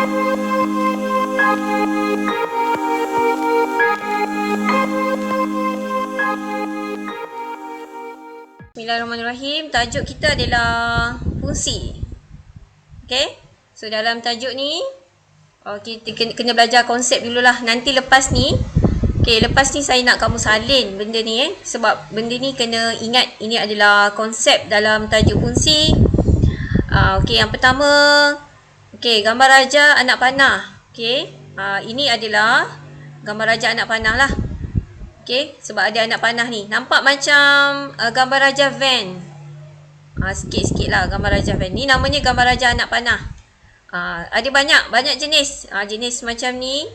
Bismillahirrahmanirrahim. Tajuk kita adalah fungsi. Okay. So dalam tajuk ni kita kena belajar konsep dululah. Nanti lepas ni saya nak kamu salin benda ni sebab benda ni kena ingat ini adalah konsep dalam tajuk fungsi. Yang pertama, gambar raja anak panah. Ini adalah gambar raja anak panah lah. Sebab ada anak panah ni. Nampak macam gambar raja van. Sikit-sikit lah gambar raja van. Ni namanya gambar raja anak panah. Ada banyak jenis. Jenis macam ni.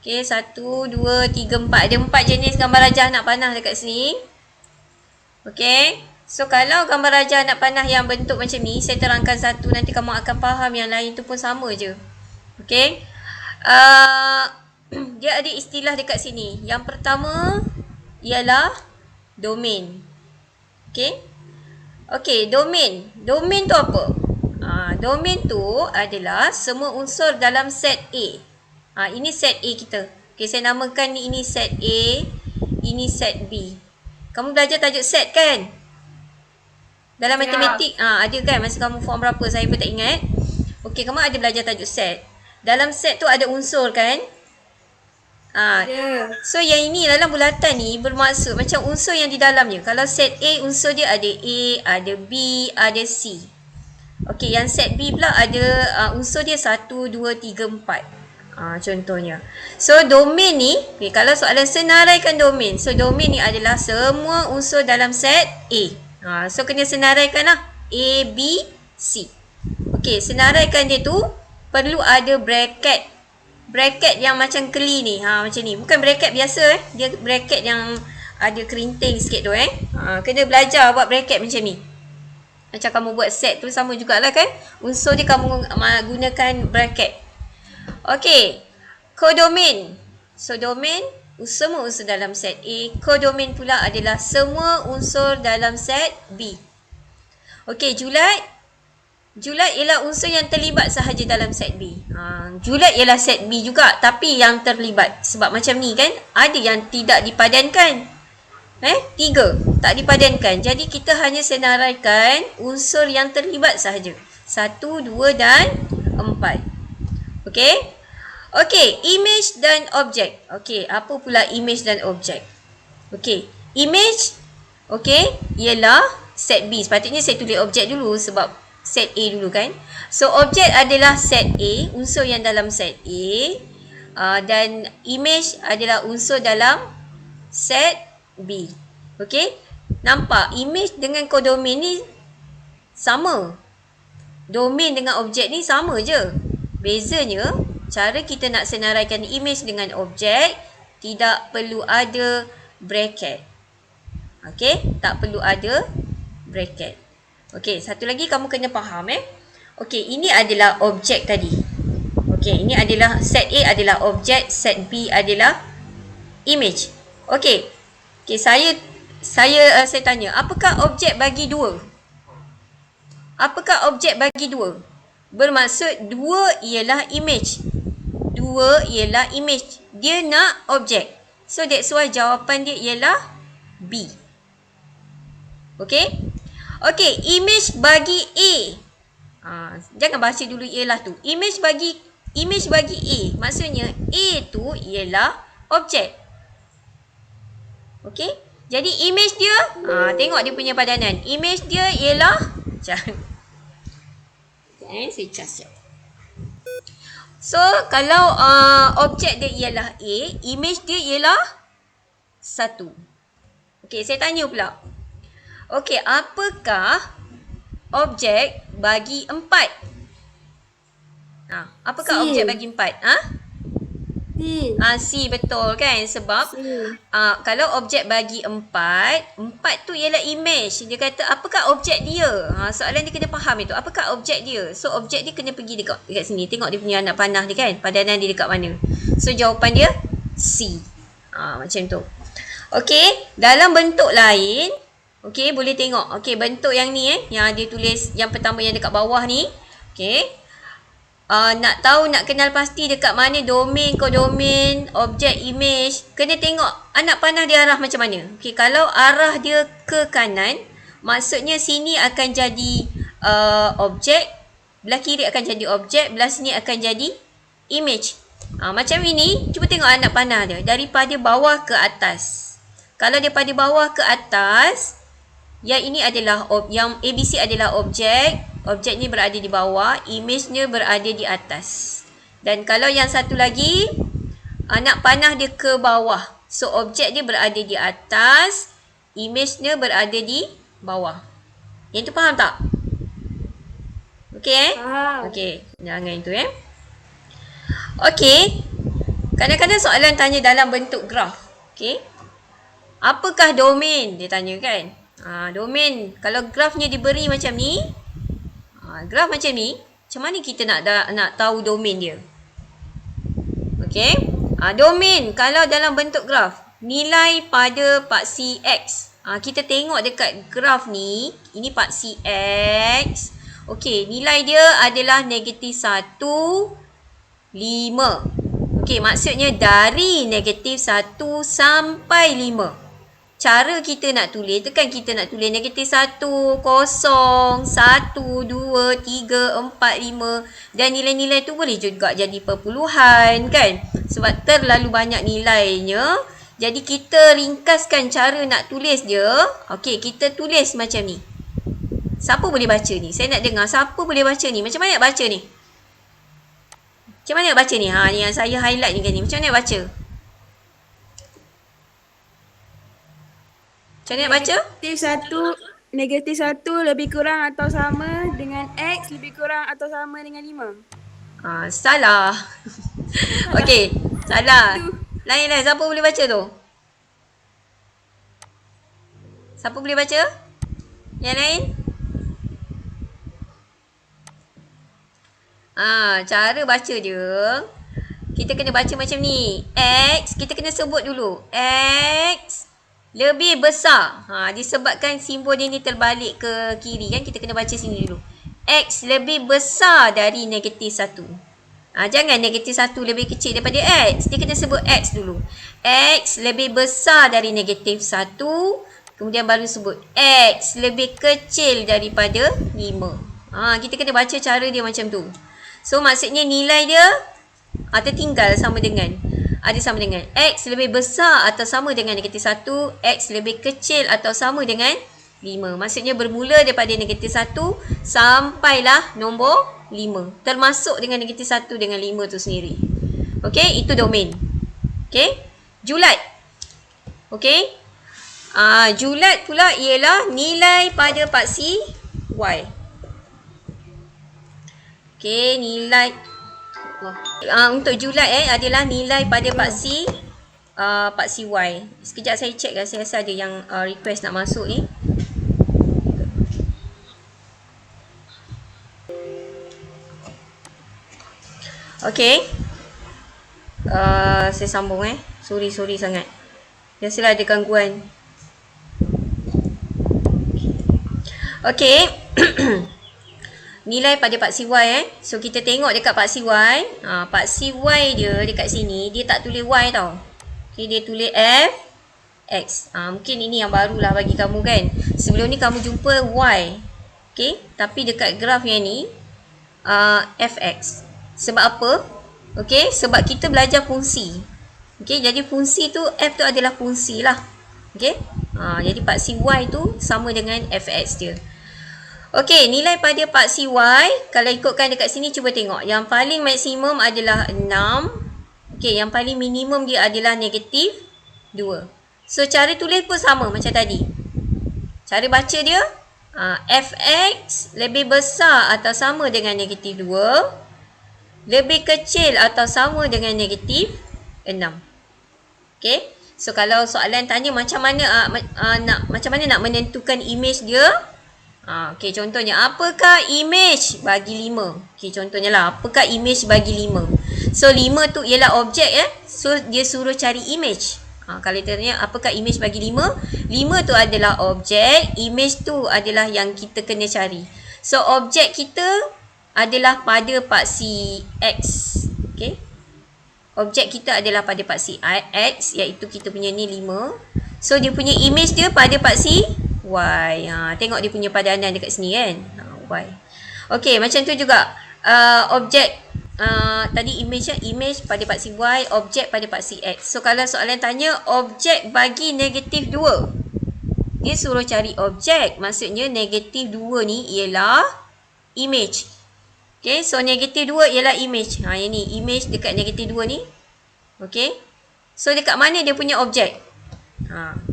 1, 2, 3, 4. Ada 4 jenis gambar raja anak panah dekat sini. So kalau gambar raja anak panah yang bentuk macam ni, saya terangkan satu, nanti kamu akan faham. Yang lain tu pun sama je. Dia ada istilah dekat sini. Yang pertama ialah domain. Domain. Domain tu apa? Domain tu adalah semua unsur dalam set A. Ini set A kita. Saya namakan ni, ini set A, ini set B. Kamu belajar tajuk set kan? Dalam matematik ada kan masa kamu form berapa, saya pun tak ingat. Kamu ada belajar tajuk set. Dalam set tu ada unsur kan? So yang ini dalam bulatan ni bermaksud macam unsur yang di dalamnya. Kalau set A, unsur dia ada A, ada B, ada C. Yang set B pula ada unsur dia 1, 2, 3, 4. Contohnya. So domain ni, kalau soalan senaraikan domain. So domain ni adalah semua unsur dalam set A. So kena senaraikan lah. A, B, C. Senaraikan dia tu perlu ada bracket. Bracket yang macam keli ni. Macam ni. Bukan bracket biasa Dia bracket yang ada kerinting sikit tu Kena belajar buat bracket macam ni. Macam kamu buat set tu sama jugalah kan. Unsur dia kamu gunakan bracket. Codomain. So domain semua unsur dalam set A. Codomain pula adalah semua unsur dalam set B. Julat ialah unsur yang terlibat sahaja dalam set B. Julat ialah set B juga, tapi yang terlibat. Sebab macam ni kan, ada yang tidak dipadankan. 3 tak dipadankan. Jadi kita hanya senaraikan unsur yang terlibat sahaja. 1, 2 dan 4. Image dan objek. Apa pula image dan objek? Image ialah set B. Sepatutnya saya tulis objek dulu sebab set A dulu kan. So objek adalah set A, unsur yang dalam set A. Dan image adalah unsur dalam set B. Nampak image dengan codomain ni sama. Domain dengan objek ni sama je. Bezanya cara kita nak senaraikan image dengan objek, tidak perlu ada bracket. Tak perlu ada bracket. Satu lagi kamu kena faham ini adalah objek tadi. Ini adalah set A adalah objek, set B adalah image. Saya tanya, apakah objek bagi 2? Apakah objek bagi 2? Bermaksud 2 ialah image. 2 ialah image. Dia nak objek. So that's why jawapan dia ialah B. Image bagi A. Jangan baca dulu ialah tu. Image bagi A. Maksudnya A tu ialah objek. Jadi image dia, tengok dia punya padanan. Image dia ialah saya cas je. So kalau objek dia ialah A, image dia ialah 1. Saya tanya pula. Apakah objek bagi 4? Apakah objek bagi 4? C, betul kan? Sebab kalau objek bagi 4 tu ialah image. Dia kata apakah objek dia? Soalan dia kena faham itu. Apakah objek dia? So objek dia kena pergi dekat sini. Tengok dia punya anak panah dia kan? Padanan dia dekat mana? So jawapan dia C. Macam tu. Dalam bentuk lain, boleh tengok. Bentuk yang ni yang dia tulis yang pertama yang dekat bawah ni. nak tahu, nak kenal pasti dekat mana domain, kodomain, objek, image, kena tengok anak panah dia arah macam mana. Okey, kalau arah dia ke kanan, maksudnya sini akan jadi objek, belah kiri akan jadi objek, belah sini akan jadi image. Macam ini, cuba tengok anak panah dia daripada bawah ke atas. Kalau daripada bawah ke atas, yang ini adalah yang ABC adalah objek, objek ni berada di bawah, image-nya berada di atas. Dan kalau yang satu lagi, anak panah dia ke bawah. So objek dia berada di atas, image-nya berada di bawah. Yang tu faham tak? Okey Okey, jangan itu Okey. Kadang-kadang soalan tanya dalam bentuk graf. Okey. Apakah domain? Dia tanya kan. Domain. Kalau grafnya diberi macam ni. Graf macam ni. Macam mana kita nak tahu domain dia? Okey. Domain. Kalau dalam bentuk graf. Nilai pada paksi X. Kita tengok dekat graf ni. Ini paksi X. Okey. Nilai dia adalah negatif 1, 5. Okey. Maksudnya dari negatif 1 sampai 5. Cara kita nak tulis, tekan kita nak tulis negatif 1, 0, 1, 2, 3, 4, 5 dan nilai-nilai tu boleh juga jadi perpuluhan kan. Sebab terlalu banyak nilainya. Jadi kita ringkaskan cara nak tulis dia. Okey, kita tulis macam ni. Siapa boleh baca ni? Saya nak dengar siapa boleh baca ni. Macam mana nak baca ni? Macam mana nak baca ni? Ni yang saya highlight ni kan ni. Macam mana nak baca? Macam mana nak baca? Negatif 1 lebih kurang atau sama dengan X lebih kurang atau sama dengan 5. Salah. Okey, salah. Lain. Siapa boleh baca tu? Siapa boleh baca? Yang lain? Cara baca dia, kita kena baca macam ni. X, kita kena sebut dulu. X lebih besar. Disebabkan simbol dia ni terbalik ke kiri kan. Kita kena baca sini dulu. X lebih besar dari negatif 1. Jangan negatif 1 lebih kecil daripada X. Dia kena sebut X dulu. X lebih besar dari negatif 1. Kemudian baru sebut X lebih kecil daripada 5. Kita kena baca cara dia macam tu. So maksudnya nilai dia tertinggal sama dengan X lebih besar atau sama dengan negatif 1, X lebih kecil atau sama dengan 5. Maksudnya bermula daripada negatif 1 sampailah nombor 5. Termasuk dengan negatif 1 dengan 5 tu sendiri. Okey, itu domain. Okey, julat. Okey, julat pula ialah nilai pada paksi Y. Okey, nilai untuk julat adalah nilai pada paksi Y. Sekejap saya check lah. Saya rasa ada yang request nak masuk ni. Okey. Saya sambung Sorry sangat. Biasalah ada gangguan. Okey. Nilai pada paksi Y So kita tengok dekat paksi Y. Paksi Y dia dekat sini, dia tak tulis Y tau. Okay, dia tulis F X. Mungkin ini yang barulah bagi kamu kan. Sebelum ni kamu jumpa Y. Okay, tapi dekat graf yang ni FX. Sebab apa? Okay, sebab kita belajar fungsi. Okay, jadi fungsi tu, F tu adalah fungsi lah. Okay, jadi paksi Y tu sama dengan FX dia. Okey, nilai pada paksi Y, kalau ikutkan dekat sini cuba tengok. Yang paling maksimum adalah 6. Okey, yang paling minimum dia adalah negatif 2. So, cara tulis pun sama macam tadi. Cara baca dia, Fx lebih besar atau sama dengan negatif 2. Lebih kecil atau sama dengan negatif 6. Okey, so kalau soalan tanya macam mana nak menentukan image dia. Okey, contohnya apakah image bagi 5? Okey, contohnya lah apakah image bagi 5? So 5 tu ialah objek So dia suruh cari image. Kalau tanya apakah image bagi 5? 5 tu adalah objek, image tu adalah yang kita kena cari. So objek kita adalah pada paksi X. Okay. Objek kita adalah pada paksi X, iaitu kita punya ni 5. So dia punya image dia pada paksi Y. Tengok dia punya padanan dekat sini kan. Y. Okay, macam tu juga objek tadi image pada paksi Y, objek pada paksi X. So kalau soalan tanya objek bagi negatif 2, dia suruh cari objek. Maksudnya negatif 2 ni ialah image. Okay, so negatif 2 ialah image. Yang ni image dekat negatif 2 ni. Okay, so dekat mana dia punya objek?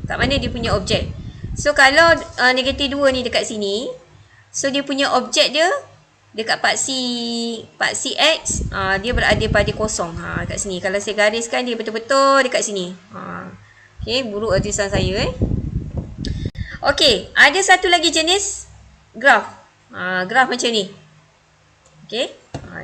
Kat mana dia punya objek? So kalau negatif 2 ni dekat sini, so dia punya objek dia dekat paksi X, dia berada pada kosong. Kat sini. Kalau saya gariskan dia betul-betul dekat sini. Okay, buruk tulisan saya Okay, ada satu lagi jenis graf. Graf macam ni. Okay,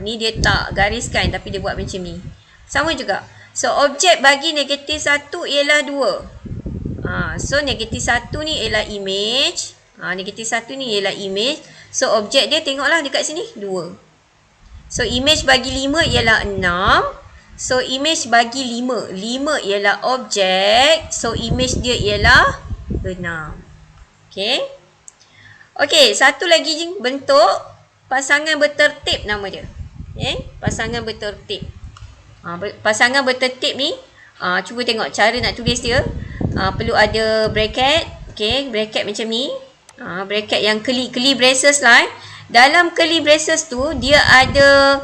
ni dia tak gariskan tapi dia buat macam ni. Sama juga. So objek bagi negatif 1 ialah 2. So negatif 1 ni ialah image. Negatif 1 ni ialah image. So objek dia tengoklah dekat sini 2. So image bagi 5 ialah 6. So image bagi 5 ialah objek. So image dia ialah 6. Okay. Okay, satu lagi bentuk pasangan bertertib nama dia. Okay, pasangan bertertib. Pasangan bertertib ni, cuba tengok cara nak tulis dia. Perlu ada bracket. Okay, bracket macam ni. Bracket yang curly braces lah. Dalam curly braces tu, dia ada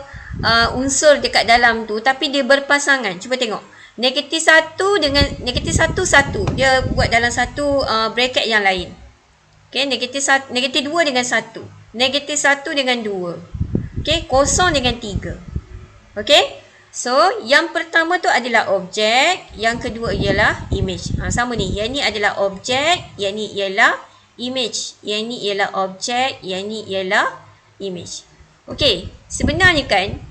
unsur dekat dalam tu, tapi dia berpasangan. Cuba tengok. Negatif 1 dengan negatif 1, 1. Dia buat dalam satu bracket yang lain. Okay, negatif 2 dengan 1. Negatif 1 dengan 2. Okay, kosong dengan 3. Okay, so yang pertama tu adalah objek. Yang kedua ialah image. Sama ni, yang ni adalah objek, yang ni ialah image. Yang ni ialah objek, yang ni ialah image. Okay, sebenarnya kan,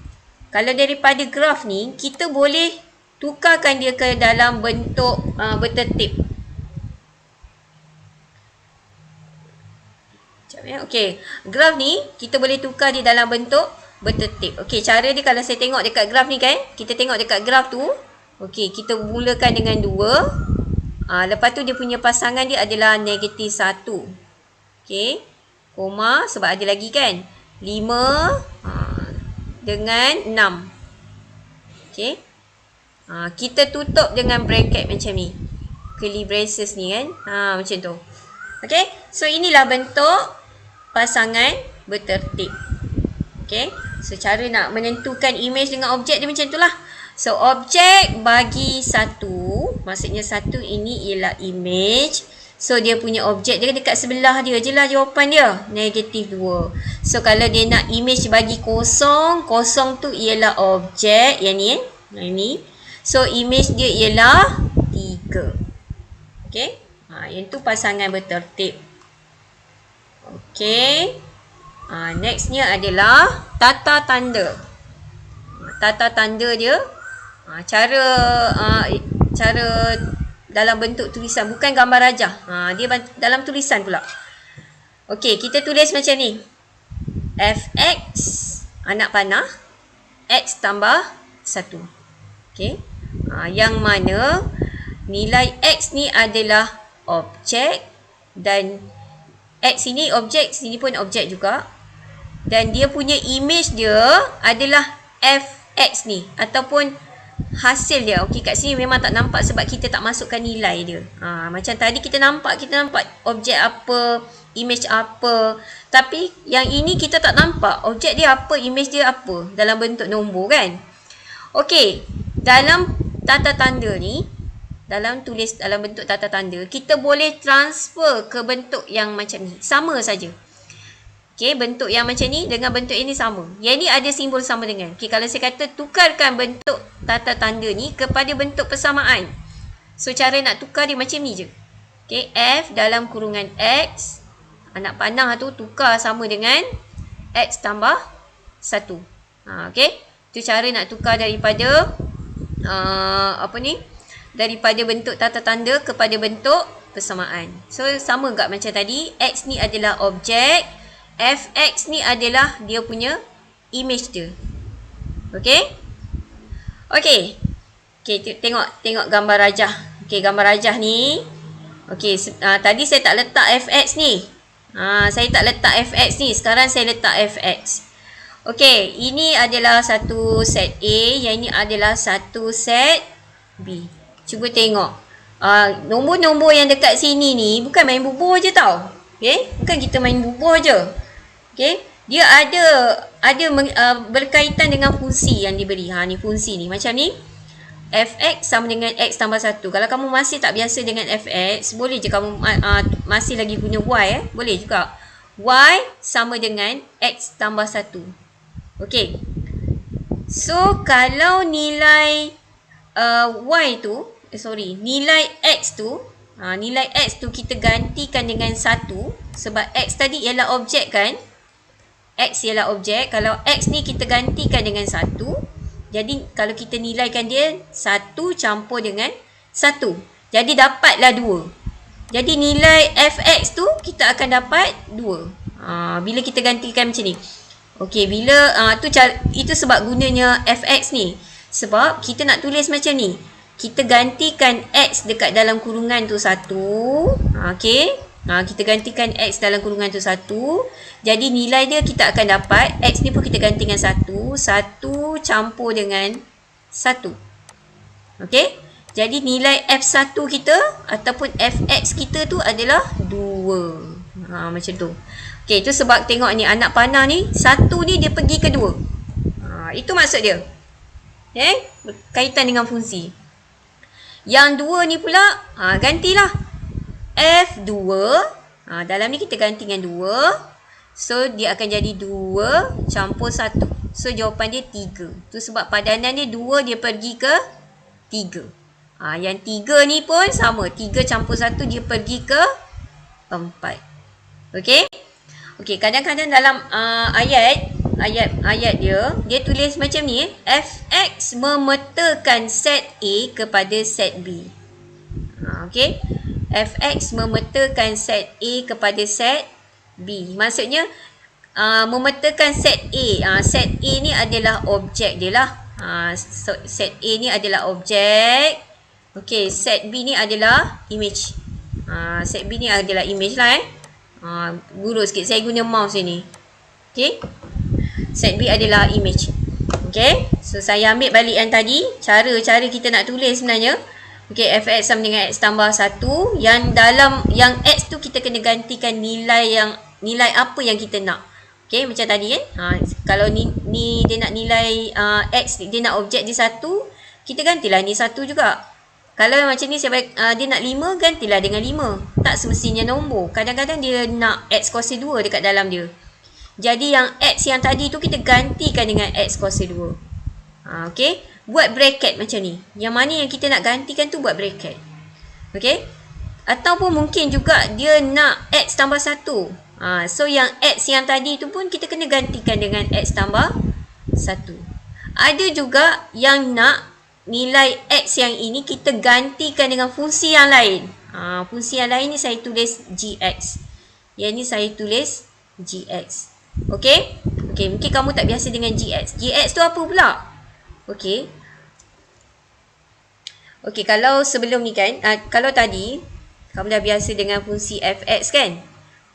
kalau daripada graf ni, kita boleh tukarkan dia ke dalam bentuk bertertib. Okay, graf ni kita boleh tukar dia dalam bentuk bertertib. Okay, cara dia kalau saya tengok dekat graf ni kan, kita tengok dekat graf tu. Okay, kita mulakan dengan 2. Lepas tu dia punya pasangan dia adalah negatif 1. Okay, koma sebab ada lagi kan. 5 dengan 6. Okay, kita tutup dengan bracket macam ni. Curly braces ni kan. Macam tu. Okay, so inilah bentuk pasangan bertertib. Okay, so cara nak menentukan image dengan objek dia macam itulah. So objek bagi 1, maksudnya 1 ini ialah image. So dia punya objek dia dekat sebelah dia je lah jawapan dia. Negatif 2. So kalau dia nak image bagi kosong, kosong tu ialah objek. Yang ni yang ni. So image dia ialah 3. Okay, yang tu pasangan bertertib. Okay, nextnya adalah tata tanda. Tata tanda dia cara dalam bentuk tulisan, bukan gambar rajah. Dia dalam tulisan pula. Okay, kita tulis macam ni. Fx anak panah x tambah 1. Okay, yang mana nilai x ni adalah objek, dan X sini objek, sini pun objek juga. Dan dia punya image dia adalah Fx ni, ataupun hasil dia. Okey, kat sini memang tak nampak sebab kita tak masukkan nilai dia. Macam tadi kita nampak objek apa, image apa. Tapi yang ini kita tak nampak objek dia apa, image dia apa dalam bentuk nombor kan. Okey, dalam tata tanda ni, dalam bentuk tata tanda, kita boleh transfer ke bentuk yang macam ni. Sama saja. Okey, bentuk yang macam ni dengan bentuk ini sama. Yang ni ada simbol sama dengan. Okey, kalau saya kata tukarkan bentuk tata tanda ni kepada bentuk persamaan. So, cara nak tukar dia macam ni je. Okey, F dalam kurungan X. Anak panah tu tukar sama dengan X tambah 1. Okey, itu cara nak tukar daripada daripada bentuk tata tanda kepada bentuk persamaan. So, sama tak macam tadi. X ni adalah objek. Fx ni adalah dia punya image dia. Okey? Okey. Okey, tengok gambar rajah. Okey, gambar rajah ni. Okey, tadi saya tak letak fx ni. Saya tak letak fx ni. Sekarang saya letak fx. Okey, ini adalah satu set A, yang ini adalah satu set B. Cuba tengok. Nombor-nombor yang dekat sini ni bukan main bubuh je tau. Okey, bukan kita main bubuh je. Okey, dia ada berkaitan dengan fungsi yang diberi. Ni fungsi ni macam ni. Fx sama dengan x tambah 1. Kalau kamu masih tak biasa dengan fx, boleh je kamu masih lagi guna y. Boleh juga. Y sama dengan x tambah 1. Okey. So, kalau nilai nilai x tu kita gantikan dengan 1. Sebab x tadi ialah objek kan? X ialah objek. Kalau x ni kita gantikan dengan 1. Jadi, kalau kita nilaikan dia 1 campur dengan 1. Jadi, dapatlah 2. Jadi, nilai fx tu kita akan dapat 2. Bila kita gantikan macam ni. Okey, itu sebab gunanya fx ni. Sebab kita nak tulis macam ni. Kita gantikan x dekat dalam kurungan tu 1. Okey. Kita gantikan x dalam kurungan tu 1. Jadi nilai dia kita akan dapat. X ni pun kita ganti dengan 1. 1 campur dengan 1. Okey. Jadi nilai f1 kita ataupun fx kita tu adalah 2. Macam tu. Okey, itu sebab tengok ni anak panah ni. 1 ni dia pergi ke 2. Itu maksud dia. Berkaitan dengan fungsi. Yang 2 ni pula gantilah. F2. Dalam ni kita ganti dengan 2. So, dia akan jadi 2 campur 1. So, jawapan dia 3. Tu sebab padanan dia 2 dia pergi ke 3. Yang 3 ni pun sama. 3 campur 1 dia pergi ke 4. Okey? Okey, kadang-kadang dalam ayat dia tulis macam ni. Fx memetakan set A kepada set B. Okey? Fx memetakan set A kepada set B. Maksudnya memetakan set A. Set A ni adalah objek dia lah. Set A ni adalah objek. Okey, set B ni adalah image. Set B ni adalah image lah buruk sikit saya guna mouse ni. Okey. Set B adalah image. Okey. So saya ambil balik yang tadi. Cara kita nak tulis sebenarnya. Okey, fx sama dengan x tambah 1. Yang x tu kita kena gantikan nilai apa yang kita nak. Okey, macam tadi kan. Kalau ni dia nak nilai x, dia nak objek dia 1, kita gantilah ni 1 juga. Kalau macam ni dia nak 5, gantilah dengan 5. Tak semestinya nombor. Kadang-kadang dia nak x kuasa 2 dekat dalam dia. Jadi yang x yang tadi tu kita gantikan dengan x kuasa 2. Okey. Buat bracket macam ni. Yang mana yang kita nak gantikan tu buat bracket. Okey. Ataupun mungkin juga dia nak x tambah 1. So yang x yang tadi tu pun kita kena gantikan dengan x tambah 1. Ada juga yang nak nilai x yang ini kita gantikan dengan fungsi yang lain. Fungsi yang lain ni saya tulis gx. Yang ni saya tulis gx. Okey? Okey, mungkin kamu tak biasa dengan gx. Gx tu apa pula? Okey. Okey, kalau sebelum ni kan, kalau tadi kamu dah biasa dengan fungsi fx kan?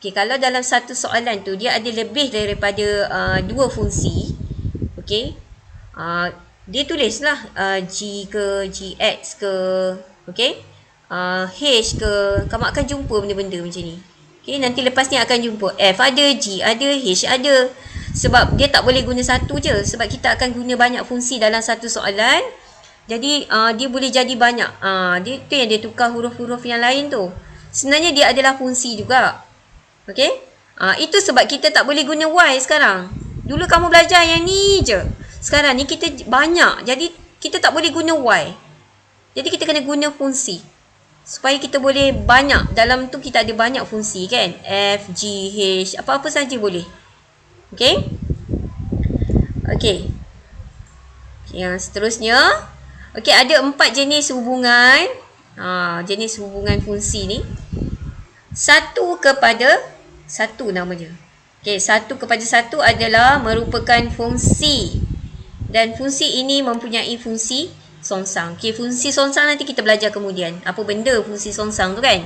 Okey, kalau dalam satu soalan tu dia ada lebih daripada dua fungsi. Okey. Dia tulislah G ke, GX ke, okay? H ke, kamu akan jumpa benda-benda macam ni. Okay, nanti lepas ni akan jumpa F ada, G ada, H ada. Sebab dia tak boleh guna satu je. Sebab kita akan guna banyak fungsi dalam satu soalan. Jadi, dia boleh jadi banyak. Tu yang dia tukar huruf-huruf yang lain tu. Sebenarnya dia adalah fungsi juga. Okay? Itu sebab kita tak boleh guna Y sekarang. Dulu kamu belajar yang ni je. Sekarang ni kita banyak. Jadi kita tak boleh guna Y. Jadi kita kena guna fungsi. Supaya kita boleh banyak. Dalam tu kita ada banyak fungsi kan. F, G, H. Apa-apa saja boleh. Okay. Okay. Yang seterusnya. Okay, ada 4 jenis hubungan. Jenis hubungan fungsi ni. 1 kepada 1 namanya. Okey, 1/1 adalah merupakan fungsi. Dan fungsi ini mempunyai fungsi songsang. Okey, fungsi songsang nanti kita belajar kemudian. Apa benda fungsi songsang tu kan?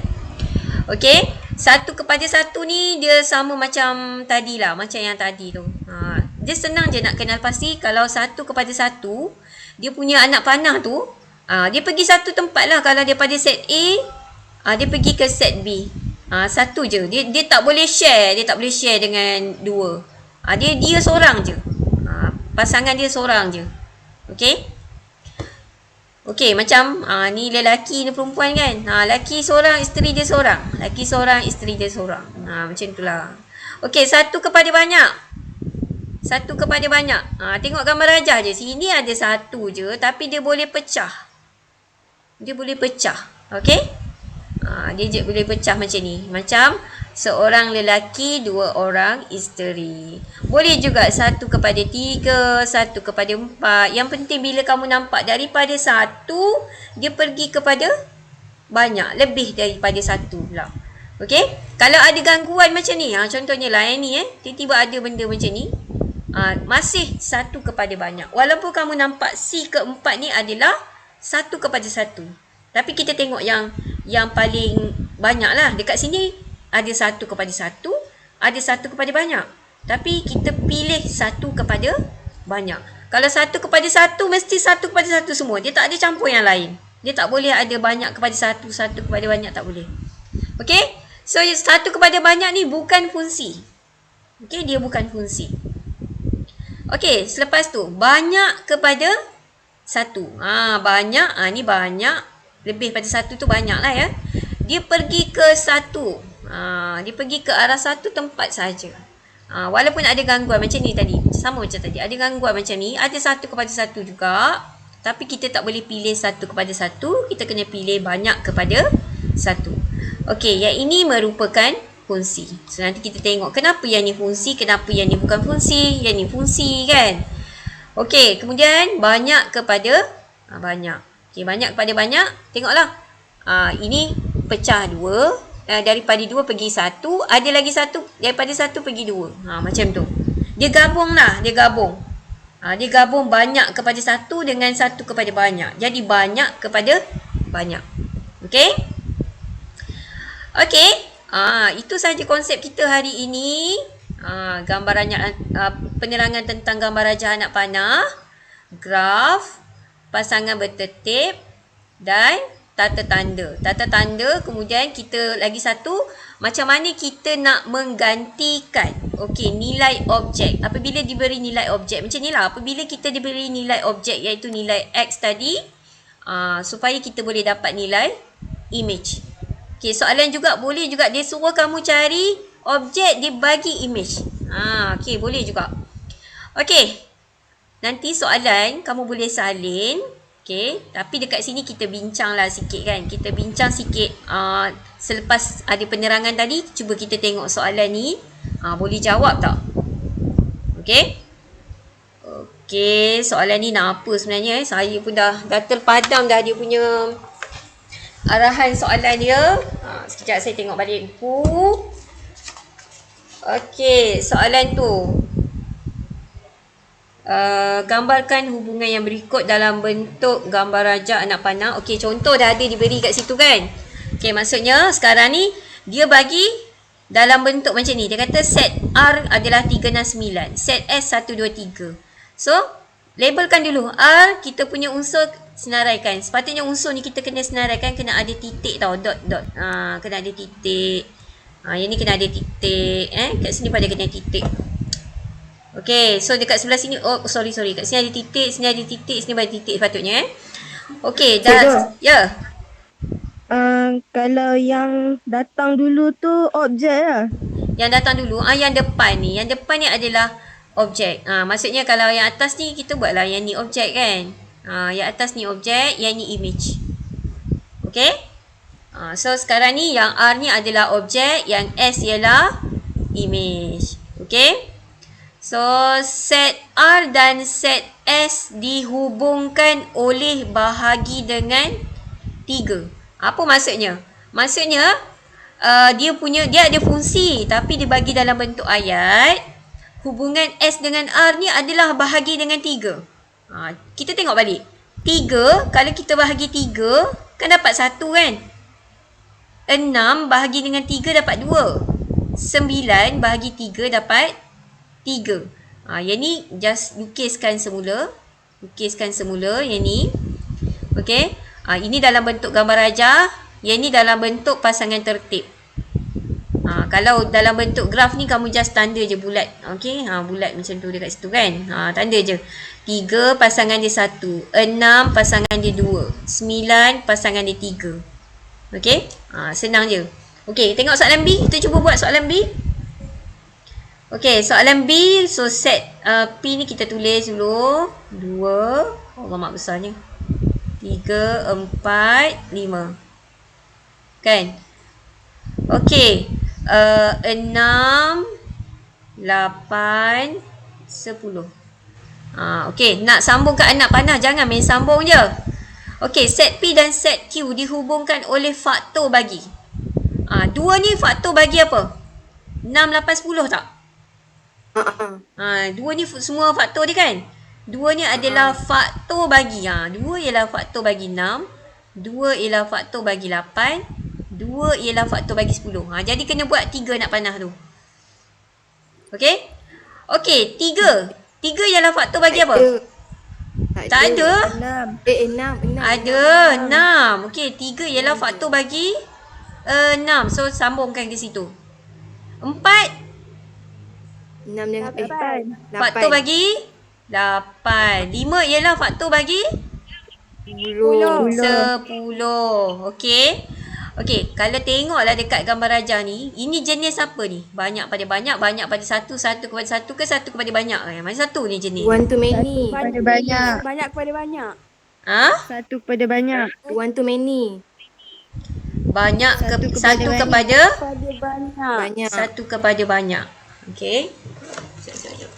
Okey, 1/1 ni dia sama macam tadi lah, macam yang tadi tu. Dia senang je nak kenal pasti. Kalau 1/1, dia punya anak panah tu, dia pergi satu tempat lah. Kalau daripada set A, dia pergi ke set B. Satu je. Dia tak boleh share. Dia tak boleh share dengan dua. Dia seorang je. Pasangan dia seorang je. Okey? Okey, macam ni lelaki ni perempuan kan. Lelaki seorang, isteri dia seorang. Lelaki seorang, isteri dia seorang. Macam itulah. Okey, 1 kepada banyak. 1 kepada banyak. Tengok gambar rajah je. Sini ada 1 je tapi dia boleh pecah. Dia boleh pecah. Okey? Dia je boleh pecah macam ni. Macam seorang lelaki, 2 orang isteri. Boleh juga 1/3, 1/4. Yang penting bila kamu nampak daripada 1, dia pergi kepada banyak. Lebih daripada 1 pula. Okey? Kalau ada gangguan macam ni, contohnya lah yang ni tiba-tiba ada benda macam ni, masih 1 kepada banyak. Walaupun kamu nampak C keempat ni adalah 1/1. Tapi kita tengok yang paling banyak lah. Dekat sini ada 1/1, ada 1 kepada banyak. Tapi kita pilih 1 kepada banyak. Kalau 1/1 mesti 1/1 semua. Dia tak ada campur yang lain. Dia tak boleh ada banyak kepada 1, 1 kepada banyak, tak boleh. Okey? So 1 kepada banyak ni bukan fungsi. Okey, dia bukan fungsi. Okey, selepas tu banyak kepada 1. Banyak, ni banyak. Lebih pada 1 tu banyak lah ya. Dia pergi ke 1. Dia pergi ke arah 1 tempat saja. Walaupun ada gangguan macam ni tadi. Sama macam tadi. Ada gangguan macam ni. Ada 1/1 juga. Tapi kita tak boleh pilih 1/1. Kita kena pilih banyak kepada 1. Okey, yang ini merupakan fungsi. So nanti kita tengok kenapa yang ni fungsi, kenapa yang ni bukan fungsi. Yang ni fungsi kan. Okey, kemudian banyak kepada banyak. Okey, banyak kepada banyak. Tengoklah. Ini pecah 2. Daripada 2 pergi 1. Ada lagi 1. Daripada 1 pergi 2. Macam tu. Dia gabung lah. Dia gabung. Dia gabung banyak kepada 1 dengan 1 kepada banyak. Jadi banyak kepada banyak. Okey? Okey. Itu sahaja konsep kita hari ini. Penerangan tentang gambar rajah anak panah. Graf. Pasangan bertertib. Dan tata tanda. Tata tanda, kemudian kita lagi satu, macam mana kita nak menggantikan nilai objek. Apabila diberi nilai objek, macam ni lah. Apabila kita diberi nilai objek iaitu nilai X tadi, supaya kita boleh dapat nilai image. Okey, soalan juga boleh juga dia suruh kamu cari objek, dia bagi image. Okey, boleh juga. Okey. Nanti soalan kamu boleh salin. Okey, tapi dekat sini kita bincanglah sikit kan. Kita bincang sikit selepas ada penerangan tadi, cuba kita tengok soalan ni. Boleh jawab tak? Okey. Okey, soalan ni nak apa sebenarnya Saya pun dah terpadam dah dia punya arahan soalan dia. Sekejap saya tengok balik buku. Okey, soalan tu. Gambarkan hubungan yang berikut dalam bentuk gambar rajah anak panah. Okey, contoh dah ada diberi kat situ kan. Okey, maksudnya sekarang ni dia bagi dalam bentuk macam ni. Dia kata set R adalah 3 dan 9. Set S 1, 2, 3. So, labelkan dulu R, kita punya unsur senaraikan. Sepatutnya unsur ni kita kena senaraikan, kena ada titik tau, dot. Kena ada titik. Yang ni kena ada titik. Kat sini pada kena titik. Okey, so dekat sebelah sini, sorry. Kat sini ada titik, sini ada titik, sini ada titik sepatutnya Okey, dah. Ya. Kalau yang datang dulu tu objek lah. Yang datang dulu, yang depan ni. Yang depan ni adalah objek. Maksudnya kalau yang atas ni kita buatlah yang ni objek kan. Yang atas ni objek, yang ni image. Okey? So sekarang ni yang R ni adalah objek, yang S ialah image. Okey? So, set R dan set S dihubungkan oleh bahagi dengan 3. Apa maksudnya? Maksudnya, dia ada fungsi tapi dibagi dalam bentuk ayat. Hubungan S dengan R ni adalah bahagi dengan 3. Kita tengok balik. 3, kalau kita bahagi 3, kan dapat 1 kan? 6 bahagi dengan 3 dapat 2. 9 bahagi 3 dapat 3. Yang ni just lukiskan semula. Yang ni. Okey. Ini dalam bentuk gambar rajah. Yang ni dalam bentuk pasangan tertib. Kalau dalam bentuk graf ni kamu just tanda je bulat. Okey. Bulat macam tu dekat situ kan. Tanda je. 3 pasangan dia 1. 6 pasangan dia 2. 9 pasangan dia 3. Okey. Senang je. Okey, tengok soalan B. Kita cuba buat soalan B. Okey, soalan B. So set P ni kita tulis dulu. 2. Gambar besarnya. 3, 4, 5. Kan? Okey. 6, 8, 10. Okey, nak sambung ke anak panah. Jangan main sambung je. Okey, set P dan set Q dihubungkan oleh faktor bagi. Dua ni faktor bagi apa? 6, 8, 10 tak? Dua ni semua faktor dia kan? Dua ni adalah faktor bagi. Dua ialah faktor bagi 6. Dua ialah faktor bagi 8. Dua ialah faktor bagi 10. Jadi kena buat 3 nak panah tu. Okey? Okey, 3. 3 ialah faktor bagi apa? Tak ada. 6. Ada 6. Okey, 3 ialah faktor bagi 6. So sambungkan ke situ. 4 6 dengan 8. faktor bagi 8. 5 ialah faktor bagi 10. Okey. Okey, kalau tengoklah dekat gambar rajah ni, ini jenis apa ni? Banyak pada banyak, banyak pada satu, satu kepada satu ke satu kepada banyak? Mana satu ni jenis? One to many. Pada banyak. Banyak kepada banyak. Satu kepada banyak. One to many. Banyak satu kepada Banyak. satu kepada banyak. Okey. Sekejap.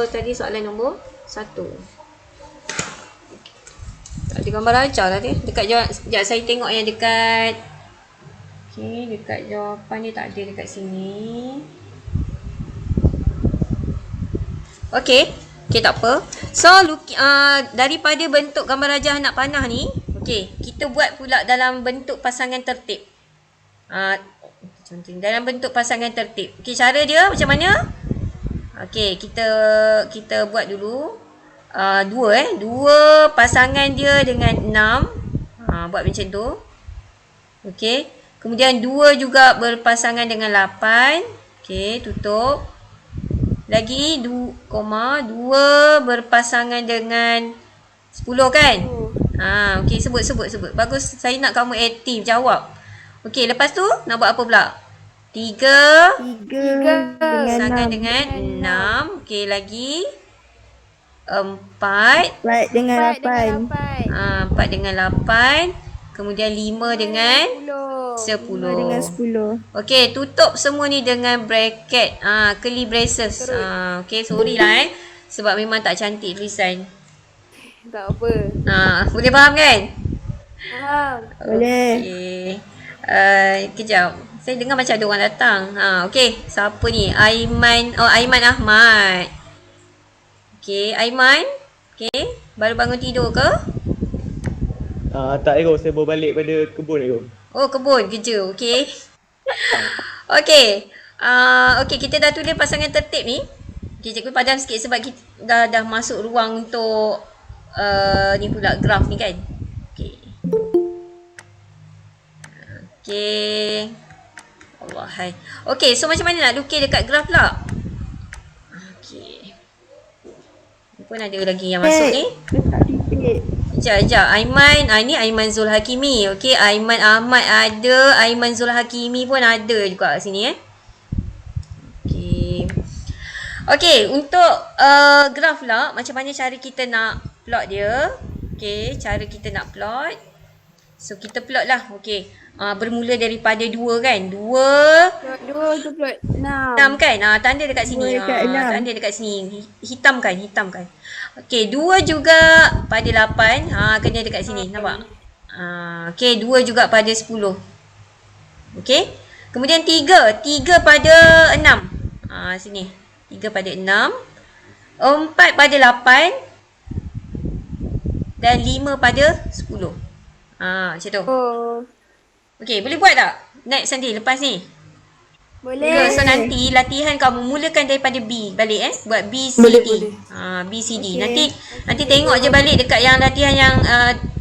Tadi soalan nombor 1. Tak ada gambar rajah lah dia. Dekat jawab. Sekejap saya tengok yang dekat. Okey, dekat jawapan dia tak ada dekat sini. Okey. Okey, tak apa. So, daripada bentuk gambar rajah anak panah ni, okey, kita buat pula dalam bentuk pasangan tertib. Contoh dalam bentuk pasangan tertib. Okey, cara dia macam mana? Okey, kita buat dulu. 2 pasangan dia dengan 6. Buat macam tu. Okey. Kemudian 2 juga berpasangan dengan 8. Okey, tutup. Lagi 2 berpasangan dengan 10 kan? Okey, sebut. Bagus, saya nak kamu aktif jawab. Okey, lepas tu nak buat apa pula? 3 pasangan dengan 6. Okey, lagi 4 dengan 8. 4 dengan 8. Kemudian 5 dengan 10. Dengan 10. Okey, tutup semua ni dengan bracket. Curly braces. Okey, sorry lah sebab memang tak cantik tulisan. Tak apa. Boleh faham kan? Faham. Boleh. Okey. Kejap. Saya dengar macam ada orang datang. Okey, siapa ni? Aiman Ahmad. Okey, Aiman. Okey, baru bangun tidur ke? Tak Ego, saya bawa balik pada kebun Ego. Oh, kebun kerja. Okey. Okey. Okey, kita dah tulis pasangan tertib ni. Okey, cikgu padam sikit sebab kita dah masuk ruang untuk ni pula graf ni kan. Okey. Okey. Allah hai. Okey, so macam mana nak lukis dekat graf pula? Okey. Ni pun ada lagi yang masuk ni. Letak titik. Sekejap. Aiman. Ni Aiman Zul Hakimi. Okey, Aiman Ahmad ada. Aiman Zul Hakimi pun ada juga kat sini Okey. Okey, untuk graf lah. Macam mana cara kita nak plot dia. Okey, cara kita nak plot. So, kita plot lah. Okey. Bermula daripada 2 kan. 2 tu plot 6 kan. Tanda dekat sini. Tanda dekat sini. Hitamkan. Okey, 2 juga pada 8. Kena dekat sini. Nampak? Okey, 2 juga pada 10. Okey. Kemudian 3 pada 6. Sini. 3 pada 6. 4 pada 8. Dan 5 pada 10. Macam tu. Oh. Okey, boleh buat tak? Next nanti, lepas ni. Boleh. So nanti latihan kamu mulakan daripada B balik buat B C Boleh, D. boleh. B C D. Okey. Nanti tengok je balik dekat yang latihan yang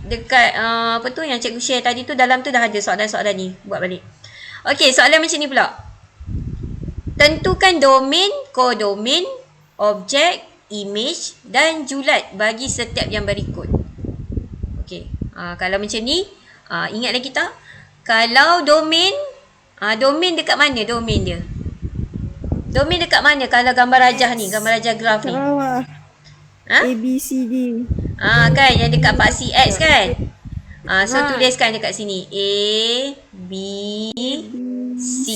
dekat apa tu yang cikgu share tadi tu, dalam tu dah ada soalan-soalan ni. Buat balik. Okey, soalan macam ni pula. Tentukan domain, kodomain, objek, image dan julat bagi setiap yang berikut. Okey. Kalau macam ni, ingat lagi tak? Kalau domain, domain dekat mana domain dia? Domain dekat mana kalau gambar rajah ni, gambar rajah graf Kat ni? bawah. Ha? A, B, C, D. Kan yang dekat paksi X kan? So tuliskan dekat sini A, B, C,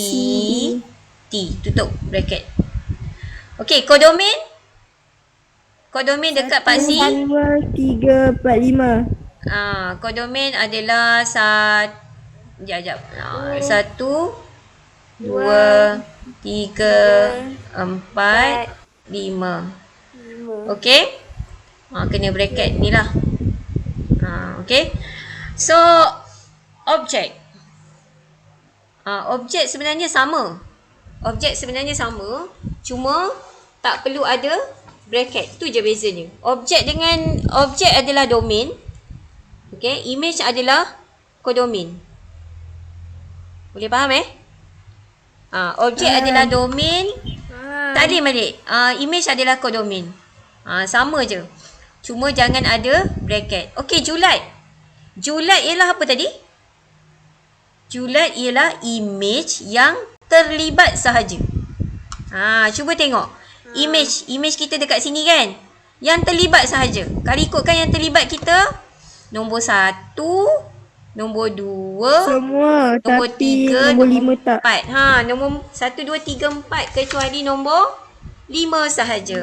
T. Tutup bracket. Okey, kodomain? Kodomain dekat paksi 2, 3, 4, 5. kodomain adalah Sekejap. 1, 2, 3, 4, 5. Okey? Kena bracket ni lah. Okey? So, objek. Objek sebenarnya sama. Objek sebenarnya sama. Cuma tak perlu ada bracket. Tu je bezanya. Objek adalah domain. Okey? Image adalah kodomain. Boleh faham objek adalah domain. Tak ada balik. Image adalah kodomain. Sama je. Cuma jangan ada bracket. Okey, julat. Julat ialah apa tadi? Julat ialah image yang terlibat sahaja. Cuba tengok. Image kita dekat sini kan? Yang terlibat sahaja. Kalau ikutkan yang terlibat kita, nombor 1, nombor 2, Semua. nombor Tapi 3, nombor 5 tak. 4. Nombor 1, 2, 3, 4 kecuali nombor 5 sahaja.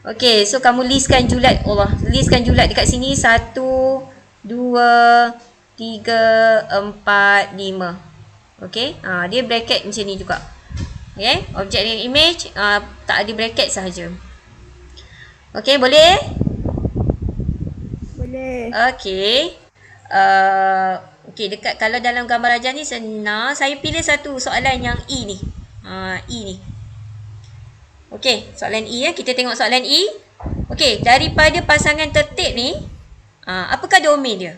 Okey, so kamu listkan julat. Listkan julat dekat sini. 1, 2, 3, 4, 5. Okey, dia bracket macam ni juga. Okey, objek dengan image tak ada bracket sahaja. Okey, boleh? Boleh. Okey. Okey, dekat kalau dalam gambar rajah ni senang. Saya pilih satu soalan yang E ni. E ni. Okey, soalan E kita tengok soalan E. Okey, daripada pasangan tertib ni, apakah domain dia?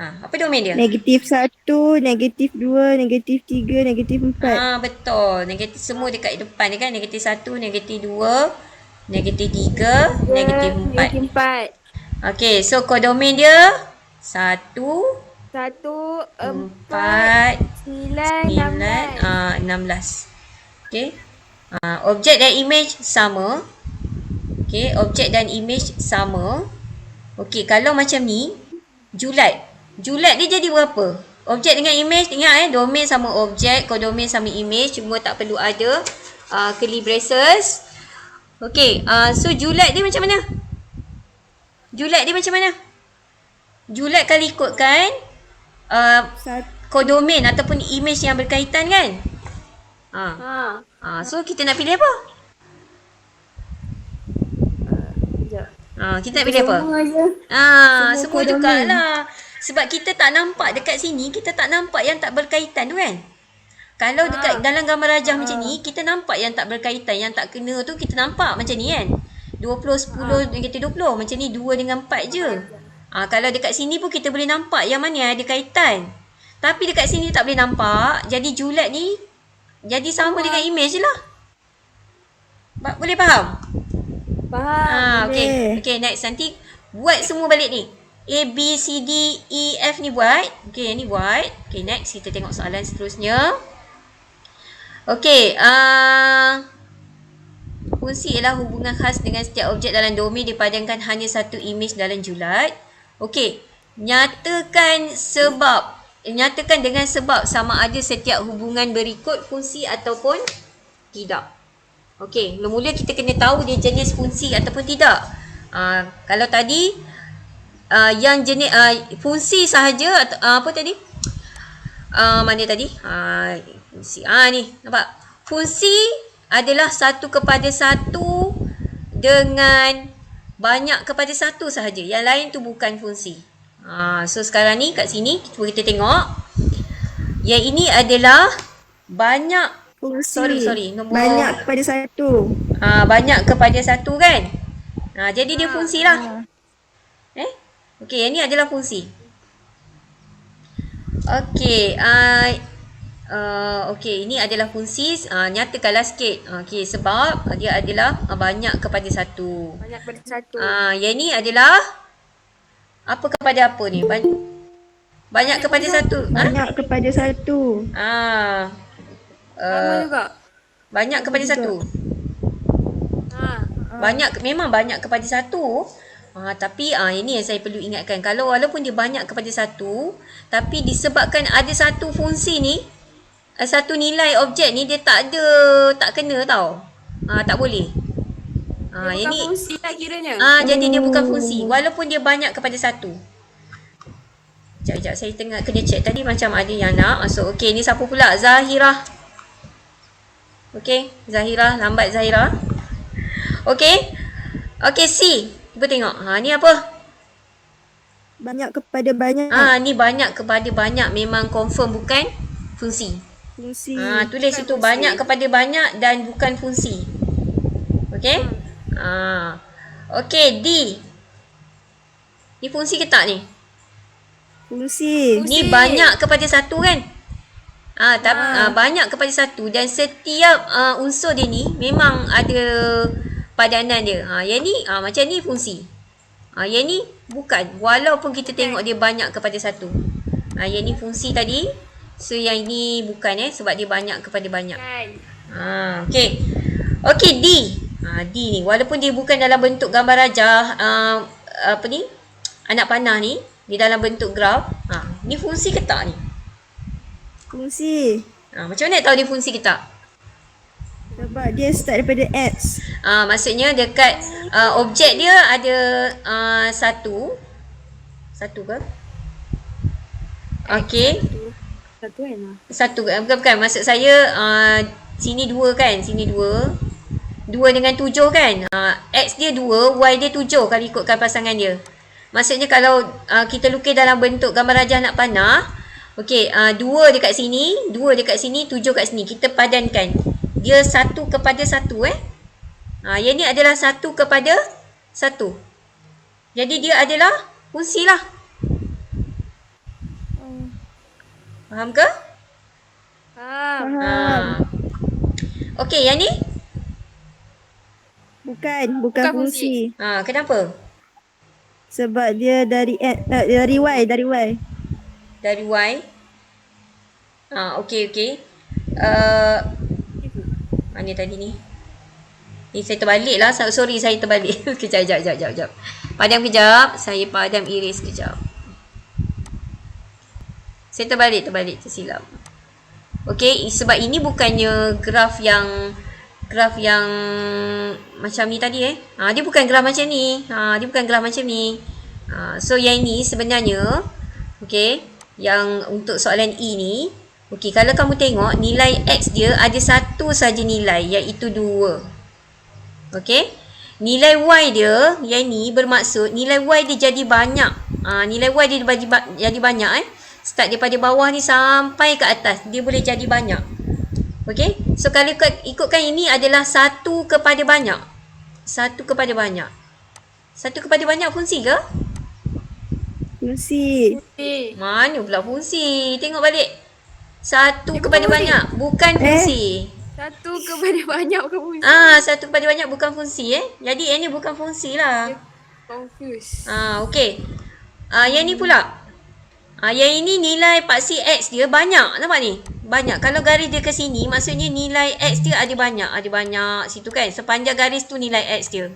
Apa domain dia? Negatif 1, negatif 2, negatif 3, negatif 4. Betul. Negatif semua dekat depan dia kan. Negatif 1, negatif 2, negatif 3, negatif 4. Negatif 4. Okey, so kodomain dia 1, 1, 4, 9, 16. Okey. Objek dan image sama. Okey, objek dan image sama. Okey, kalau macam ni, julat. Julat dia jadi berapa? Objek dengan image, ingat domain sama objek, kodomain sama image, cuma tak perlu ada curly braces. Okey, so julat dia macam mana? Julat dia macam mana? Julat kalau ikutkan kodomain ataupun image yang berkaitan kan? So kita nak pilih apa? Kita nak pilih apa? Semua jugalah. Sebab kita tak nampak dekat sini, kita tak nampak yang tak berkaitan tu kan? Kalau dekat dalam gambar rajah macam ni, kita nampak yang tak berkaitan, yang tak kena tu kita nampak macam ni kan? 20, 10, negatif 20. Macam ni 2 dengan 4 je. Kalau dekat sini pun kita boleh nampak yang mana yang ada kaitan. Tapi dekat sini tak boleh nampak. Jadi julat ni jadi sama dengan image je lah. Boleh faham? Faham. Okay, next. Nanti buat semua balik ni. A, B, C, D, E, F ni buat. Okay, ni buat. Okay, next. Kita tengok soalan seterusnya. Okay. Fungsi ialah hubungan khas dengan setiap objek dalam domain dipadankan hanya satu image dalam julat. Okay. Nyatakan dengan sebab sama ada setiap hubungan berikut fungsi ataupun tidak. Okey, mula-mula kita kena tahu dia jenis fungsi ataupun tidak. Kalau tadi yang jenis fungsi sahaja atau apa tadi? Mana tadi? Fungsi. Ni nampak? Fungsi adalah 1 kepada 1 dengan banyak kepada 1 sahaja. Yang lain tu bukan fungsi. So sekarang ni kat sini cuba kita tengok. Yang ini adalah banyak. Fungsi. Sorry. Nombor Banyak kepada 1. banyak kepada 1 kan? Jadi dia fungsi lah. Okey, yang ni adalah fungsi. Okey, okey, ini adalah fungsi. Nyatakanlah sikit. Okey, sebab dia adalah banyak kepada 1. Banyak kepada 1. Yang ni adalah apa kepada apa ni? Banyak kepada 1. Banyak kepada 1. Sama juga. Banyak kepada 1. Memang banyak kepada 1. Tapi ini yang saya perlu ingatkan. Kalau walaupun dia banyak kepada 1, tapi disebabkan ada satu fungsi ni, satu nilai objek ni dia tak kena tau. Tak boleh. Dia bukan fungsi lah kiranya. Jadi dia bukan fungsi walaupun dia banyak kepada 1. Sekejap, saya tengah kena check tadi macam ada yang nak masuk. Okey, ni siapa pula? Zahira. Okey, Zahira, lambat Zahira. Okey. Okey, C. Cuba tengok. Ni apa? Banyak kepada banyak. Ni banyak kepada banyak, memang confirm bukan fungsi. Fungsi. Tulis situ banyak kepada banyak dan bukan fungsi. Okey? Okey, D. Ni fungsi ke tak ni? Fungsi. Ni banyak kepada 1 kan? Banyak kepada 1 dan setiap unsur dia ni memang ada padanan dia. Yang ni macam ni fungsi. Yang ni bukan. Walaupun kita tengok dia banyak kepada 1. Yang ni fungsi tadi. So yang ni bukan sebab dia banyak kepada banyak. Okey. Okey, D. D ni walaupun dia bukan dalam bentuk gambar rajah, apa ni? Anak panah ni, dia dalam bentuk graf. Ni fungsi ke tak ni? Fungsi. Macam mana nak tahu dia fungsi ke tak? Sebab dia start daripada X. Maksudnya dekat objek dia ada satu ke? Okey. Satu kan? Satu bukan. Maksud saya sini 2 kan? Sini 2. 2 dengan 7 kan? X dia 2, Y dia 7 kalau ikutkan pasangan dia. Maksudnya kalau kita lukis dalam bentuk gambar rajah anak panah, okey, 2 dekat sini, 2 dekat sini, 7 kat sini. Kita padankan. Dia 1 kepada 1 yang ni adalah 1 kepada 1. Jadi dia adalah fungsi lah. Faham ke? Faham. Okey, yang ni? Bukan fungsi. Kenapa? Sebab dia dari Y. Dari Y. Okey. Mana tadi ni? Ni saya terbalik lah. Sorry, saya terbalik. Kejap. Padam kejap. Saya padam iris kejap. Saya terbalik. Tersilap. Okey, sebab ini bukannya graf yang macam ni tadi dia bukan graf macam ni. So yang ini sebenarnya okey, yang untuk soalan E ni, okey, kalau kamu tengok nilai X dia ada satu saja nilai, iaitu 2. Okey, nilai Y dia yang ni bermaksud nilai Y dia jadi banyak. Nilai Y dia jadi banyak start daripada bawah ni sampai ke atas, dia boleh jadi banyak. Okey, so kalau ikutkan ini adalah 1 kepada banyak. 1 kepada banyak. 1 kepada banyak fungsi ke? Fungsi. Mana pula fungsi? Tengok balik. 1 kepada banyak bukan fungsi. 1 kepada banyak bukan fungsi. 1 kepada banyak bukan fungsi Jadi yang ni bukan fungsi lah. Confused. Okey. Yang ni pula. Yang ini nilai paksi X dia banyak. Nampak ni? Banyak. Kalau garis dia ke sini, maksudnya nilai X dia ada banyak. Ada banyak situ kan. Sepanjang garis tu nilai X dia.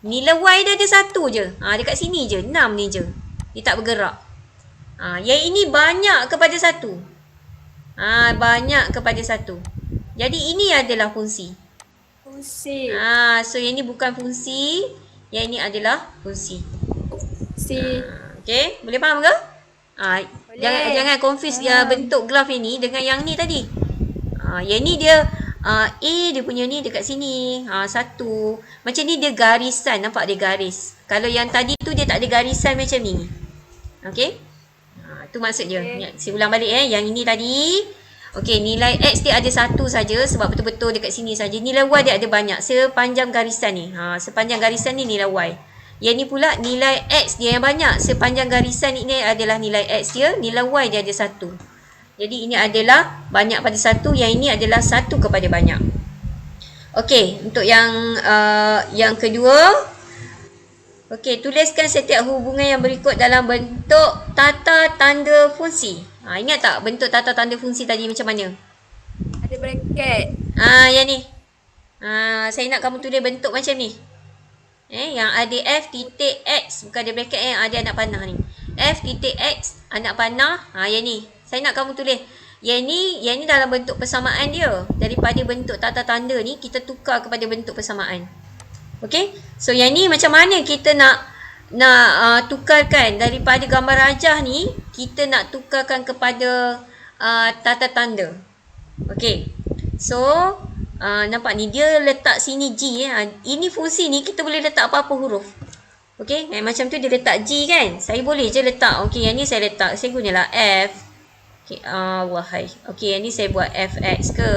Nilai Y dia ada 1 je. Dekat sini je. 6 ni je. Dia tak bergerak. Yang ini banyak kepada 1. Banyak kepada 1. Jadi ini adalah fungsi. Fungsi. So yang ni bukan fungsi. Yang ini adalah fungsi. fungsi. Okay, boleh faham ke? Boleh. Jangan confuse bentuk graf ini dengan yang ni tadi. Yang ni dia A dia punya ni dekat sini. Satu. Macam ni dia garisan, nampak dia garis. Kalau yang tadi tu dia tak ada garisan macam ni. Okay? Tu maksud dia. Saya ulang balik Yang ini tadi. Okey, nilai X dia ada satu saja sebab betul-betul dekat sini saja. Nilai Y dia ada banyak sepanjang garisan ni. Sepanjang garisan ni nilai Y. Yang ni pula nilai X dia yang banyak. Sepanjang garisan ini adalah nilai X dia, nilai Y dia ada satu. Jadi ini adalah banyak pada satu, yang ini adalah satu kepada banyak. Okey, untuk yang kedua. Okey, tuliskan setiap hubungan yang berikut dalam bentuk tata tanda fungsi. Ingat tak bentuk tata tanda fungsi tadi macam mana? Ada bracket. Yang ni. Saya nak kamu tulis bentuk macam ni. Yang ada F titik X, bukan ada bracket yang ada anak panah ni. F titik X anak panah. Yang ni. Saya nak kamu tulis. Yang ni dalam bentuk persamaan dia. Daripada bentuk tata tanda ni kita tukar kepada bentuk persamaan. Okey. So yang ni macam mana kita nak tukarkan daripada gambar rajah ni, kita nak tukarkan kepada tata tanda. Okey. So nampak ni dia letak sini G. Ini fungsi ni kita boleh letak apa-apa huruf. Okey, macam tu dia letak G kan. Saya boleh je letak. Okey, yang ni saya letak, saya gunalah F. Okey, wahai. Okey, yang ni saya buat fx ke.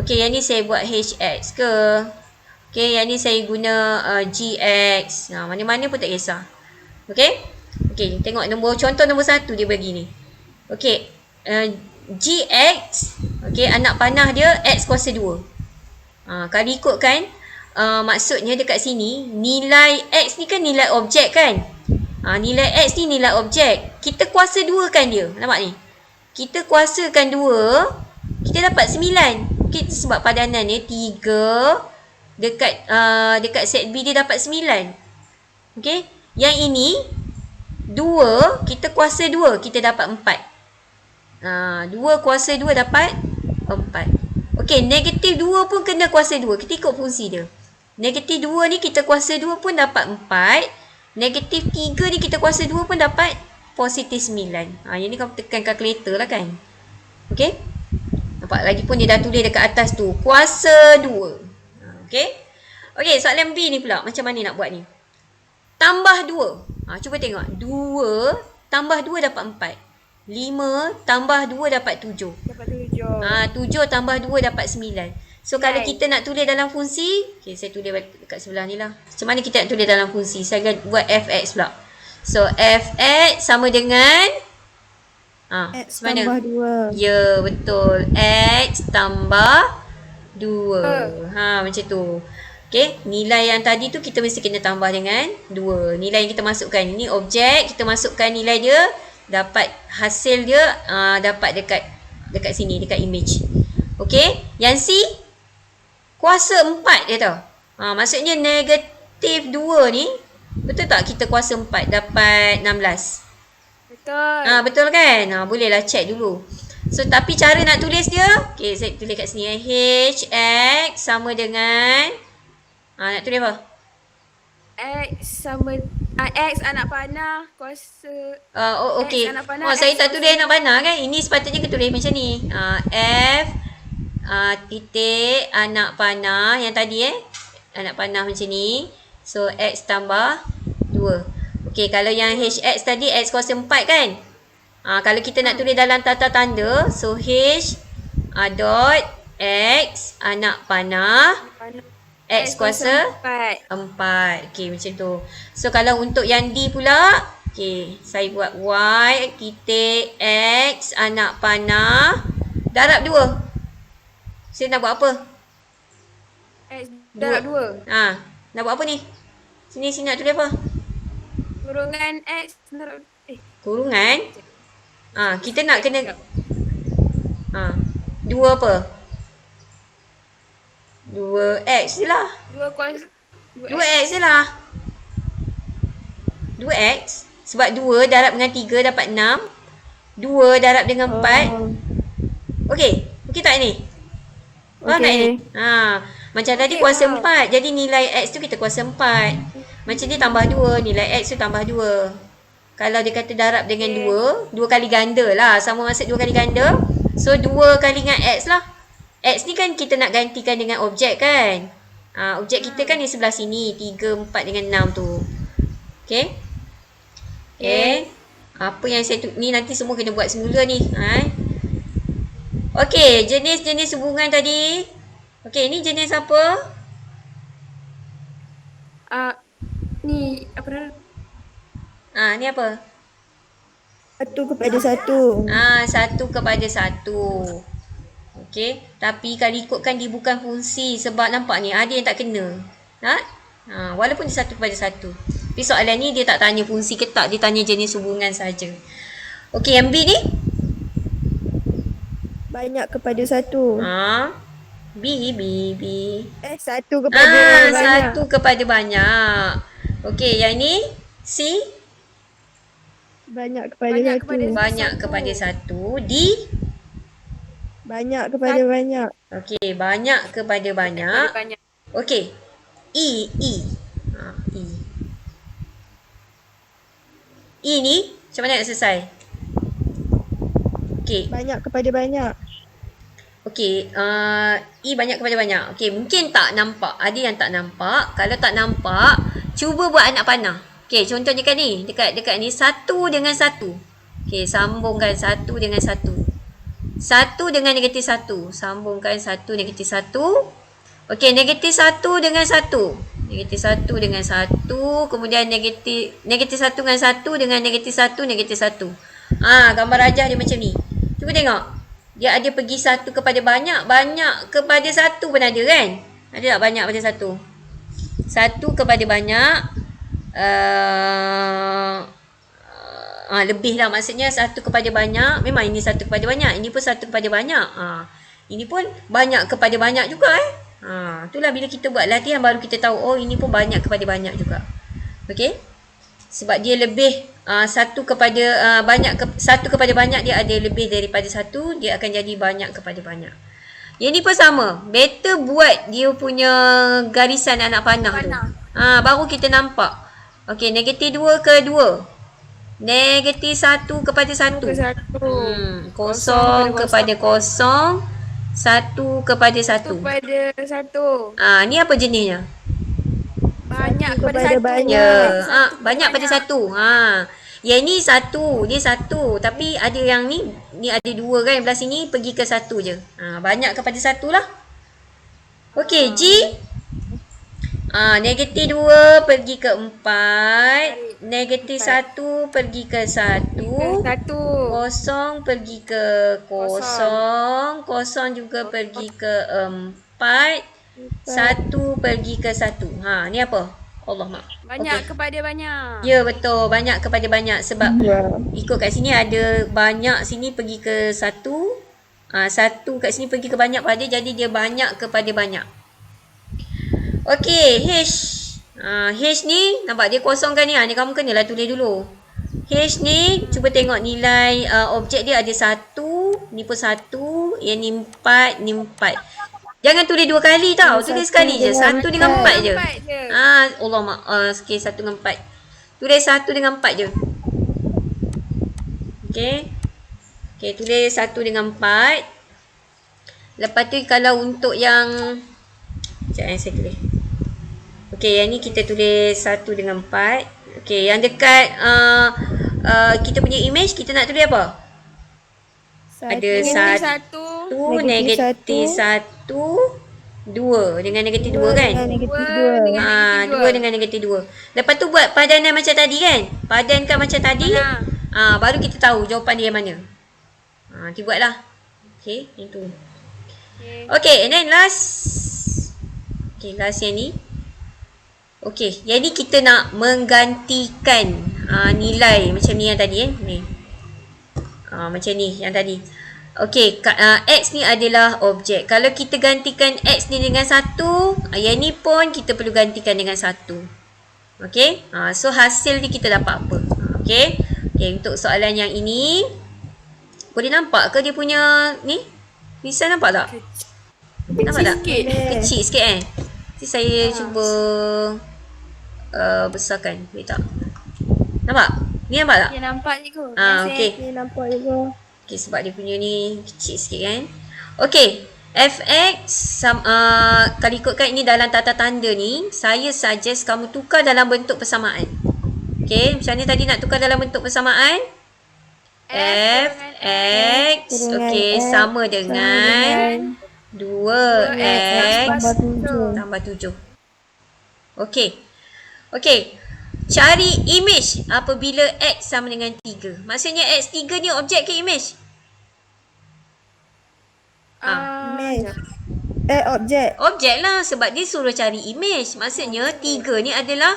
Okey, yang ni saya buat hx ke. Okey, yang ni saya guna gx. Mana-mana pun tak kisah. Okey. Okey, tengok contoh nombor 1 dia bagi ni. Okey, gx. Okey, anak panah dia x kuasa 2. Kalau ikutkan maksudnya dekat sini nilai x ni kan nilai objek kan. Nilai x ni nilai objek. Kita kuasa 2 kan dia. Nampak ni? Kita kuasakan 2, kita dapat 9. Okay, sebab padanan dia 3 dekat set B dia dapat 9. Okey, yang ini 2, kita kuasa 2, kita dapat 4. 2 kuasa 2 dapat 4. Okey, negatif 2 pun kena kuasa 2. Kita ikut fungsi dia. Negatif 2 ni kita kuasa 2 pun dapat 4. Negatif 3 ni kita kuasa 2 pun dapat positif 9. Yang ni kamu tekan kalkulator lah kan. Okey. Nampak lagi pun dia dah tulis dekat atas tu. Kuasa 2. Okey. Okey, soalan B ni pula. Macam mana nak buat ni? Tambah 2. Cuba tengok. 2 tambah 2 dapat 4. 5 tambah 2 dapat 7. Dapat 7. 7 tambah 2 dapat 9. So, kalau kita nak tulis dalam fungsi. Okay, saya tulis dekat sebelah ni lah. Macam mana kita nak tulis dalam fungsi? Saya buat fx pula. So, fx sama dengan X tambah 2. Ya, betul. X tambah 2. Macam tu. Okey, nilai yang tadi tu kita mesti kena tambah dengan 2. Nilai yang kita masukkan. Ini objek, kita masukkan nilai dia. Dapat hasil dia dapat dekat sini, dekat image. Okey, yang C kuasa 4 dia tau. Maksudnya negatif 2 ni, betul tak kita kuasa 4 dapat 16? Betul. Betul kan? Bolehlah check dulu. So, tapi cara nak tulis dia, okay, saya tulis kat sini. Hx sama dengan, nak tulis apa? X sama, X anak panah kuasa. Okay. X anak panah, Saya X tak tulis anak panah kan? Ini sepatutnya kita tulis macam ni. F titik anak panah yang tadi anak panah macam ni. So, X tambah 2. Okey, kalau yang HX tadi X kuasa 4 kan? Kalau kita nak tulis dalam tata tanda, so H dot X anak panah X kuasa 4. Okey, macam tu. So, kalau untuk yang D pula, okey, saya buat Y titik X anak panah darab 2. Saya nak buat apa? X darab 2. Nak buat apa ni? Sini nak tulis apa? Kurungan X darab kurungan. Kita nak kena 2 apa? 2x je lah. 2 kuasa 2x je lah. 2x. Sebab 2 darab dengan 3 dapat 6. 2 darab dengan 4. Okey. Okey tak ni? Faham tak ni? Macam tadi kuasa 4. Jadi nilai x tu kita kuasa 4. Macam ni tambah 2. Nilai x tu tambah 2. Kalau dia kata darab dengan 2 kali ganda lah. Sama maksud 2 kali ganda. So 2 kali dengan X lah. X ni kan kita nak gantikan dengan objek kan. Objek kita kan di sebelah sini. 3, 4 dengan 6 tu. Okay. Okay. Apa yang saya ni nanti semua kena buat semula ni. Okay. Jenis-jenis hubungan tadi. Okay. Ni jenis apa? Ni apa nama? Ni apa? 1/1. 1/1. Okey, tapi kalau ikutkan dia bukan fungsi sebab nampak ni ada yang tak kena. Walaupun dia 1/1. Tapi soalan ni dia tak tanya fungsi ke tak, dia tanya jenis hubungan saja. Okey, yang B ni? Banyak kepada 1. B. 1 kepada banyak. 1 kepada banyak. Okey, yang ni C? Banyak kepada Banyak 1. kepada Banyak kepada 1. D? Banyak kepada banyak. Okey, banyak kepada banyak. Banyak. Okey. E. E ni macam mana nak selesai? Okey. Banyak kepada banyak. Okey, E banyak kepada banyak. Okey, mungkin tak nampak. Ada yang tak nampak. Kalau tak nampak, cuba buat anak panah. Okey, contohnya kan ni. Dekat ni 1 dengan 1. Okey, sambungkan 1 dengan 1. 1 dengan negatif 1. Sambungkan 1 negatif 1. Okey, negatif 1 dengan 1. Negatif 1 dengan 1. Kemudian negatif 1 dengan 1 dengan negatif 1, negatif 1. Gambar rajah dia macam ni. Cuba tengok. Dia ada pergi 1 kepada banyak. Banyak kepada 1 pun ada kan? Ada tak banyak pada 1? 1 kepada banyak. Lebih lah maksudnya 1 kepada banyak. Memang ini 1 kepada banyak. Ini pun 1 kepada banyak. Ini pun banyak kepada banyak juga itulah bila kita buat latihan baru kita tahu oh ini pun banyak kepada banyak juga. Okey. Sebab dia lebih 1 kepada banyak 1 kepada banyak dia ada lebih daripada 1, dia akan jadi banyak kepada banyak. Yang ni pun sama. Better buat dia punya garisan anak panah tu. Baru kita nampak. Okey, negatif 2 ke 2. Negatif 1 kepada 1. Kosong kepada kosong. 1 kepada 1. 1 kepada 1. Ni apa jenisnya? Banyak kepada kepada 1. banyak. Banyak pada 1. Yang ni 1, dia 1. Tapi ada yang ni ada 2 kan belah sini pergi ke 1 je. Banyak kepada 1 lah. Okey, G. Negatif 2 pergi ke 4. Negatif 1 pergi ke 1. 1. Kosong pergi ke kosong. Kosong juga pergi ke 4. 1 pergi ke 1. Ni apa? Allah mak. Banyak kepada banyak. Ya betul. Banyak kepada banyak. Sebab ikut kat sini ada banyak sini pergi ke 1. 1 kat sini pergi ke banyak pada. Jadi dia banyak kepada banyak. Okey. H. H ni nampak dia kosong kan ni. Ni kamu kenalah tulis dulu. H ni cuba tengok nilai objek dia ada 1. Ni pun 1. Yang ni 4. Ni 4. Jangan tulis 2 kali tau. Tulis sekali je. 1 dengan 4 je. Allah mak. Okey, 1 dengan 4. Tulis 1 dengan 4 je. Okey. Okey, tulis 1 dengan 4. Lepas tu kalau untuk yang sekejap saya tulis. Okey, yang ni kita tulis 1 dengan 4. Okey, yang dekat kita punya image kita nak tulis apa? Ada 1 negatif 1 2 dengan negatif 2 kan? Negatif 2. 2 dengan negatif 2. Lepas tu buat padanan macam tadi kan? Padankan macam tadi. Baru kita tahu jawapan dia yang mana. Nanti buatlah. Okey, itu. Okey, and then last. Okey, last yang ni. Okey, yang ni kita nak menggantikan nilai macam ni yang tadi ni. Macam ni yang tadi. Okey, X ni adalah objek. Kalau kita gantikan X ni dengan 1, yang ni pun kita perlu gantikan dengan 1. Okey, so hasil ni kita dapat apa? Okey, untuk soalan yang ini, boleh nampak ke dia punya ni? Bisa nampak tak? Nampak tak? Kecil sikit Nanti saya cuba besarkan. Boleh tak? Nampak? Ni nampak tak? Ya nampak cikgu. Okey. Ni nampak juga. Okey, sebab dia punya ni kecil sikit kan. Okey, fx kalau ikutkan ini dalam tata tanda ni, saya suggest kamu tukar dalam bentuk persamaan. Okey, macam ni tadi nak tukar dalam bentuk persamaan? Fx okey, sama dengan 2x tambah 7. Okey. Okey. Cari image apabila x sama dengan 3. Maksudnya x3 ni objek ke image? Image. Objek. Objek lah sebab dia suruh cari image. Maksudnya 3 ni adalah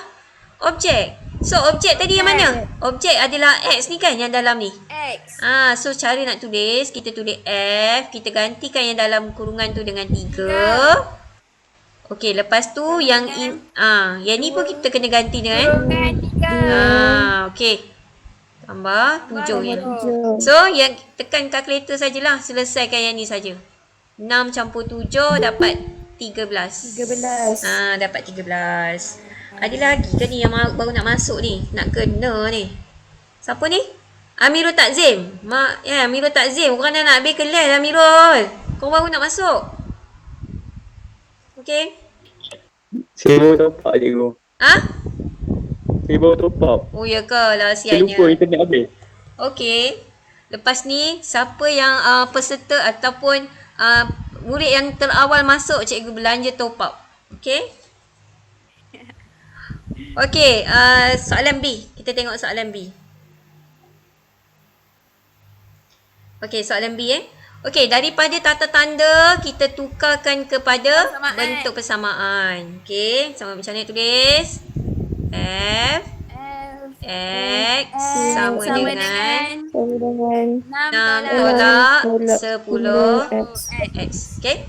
objek. So objek tadi yang mana? Objek adalah x ni kan yang dalam ni. X. So cara nak tulis, kita tulis f, kita gantikan yang dalam kurungan tu dengan 3. Okey, lepas tu yang yang ni pun kita kena ganti dengan Kurungan 3. okey. Tambah 7 ni. 7. So yang tekan kalkulator sajalah, selesaikan yang ni saja. 6 campur 7 dapat 13. 13. Dapat 13. Ada lagi ke ni yang baru nak masuk ni? Nak kena ni. Siapa ni? Amirul Takzim. Amirul Takzim. Orang dah nak habis kelas Amirul. Kau baru nak masuk. Okey. Saya baru top up cikgu. Saya baru top up. Oh ya ke? Lah Saya lupa sianya. internet habis. Okey. Lepas ni, siapa yang peserta ataupun murid yang terawal masuk, cikgu belanja top up. Okey? Okey, soalan B. Kita tengok soalan B. Okey, soalan B Okey, daripada tata tanda kita tukarkan kepada Persamaan. bentuk persamaan. Okey, sama macam ni tulis. F X sama dengan Sama dengan 6 tolak 10 X. X. Okay.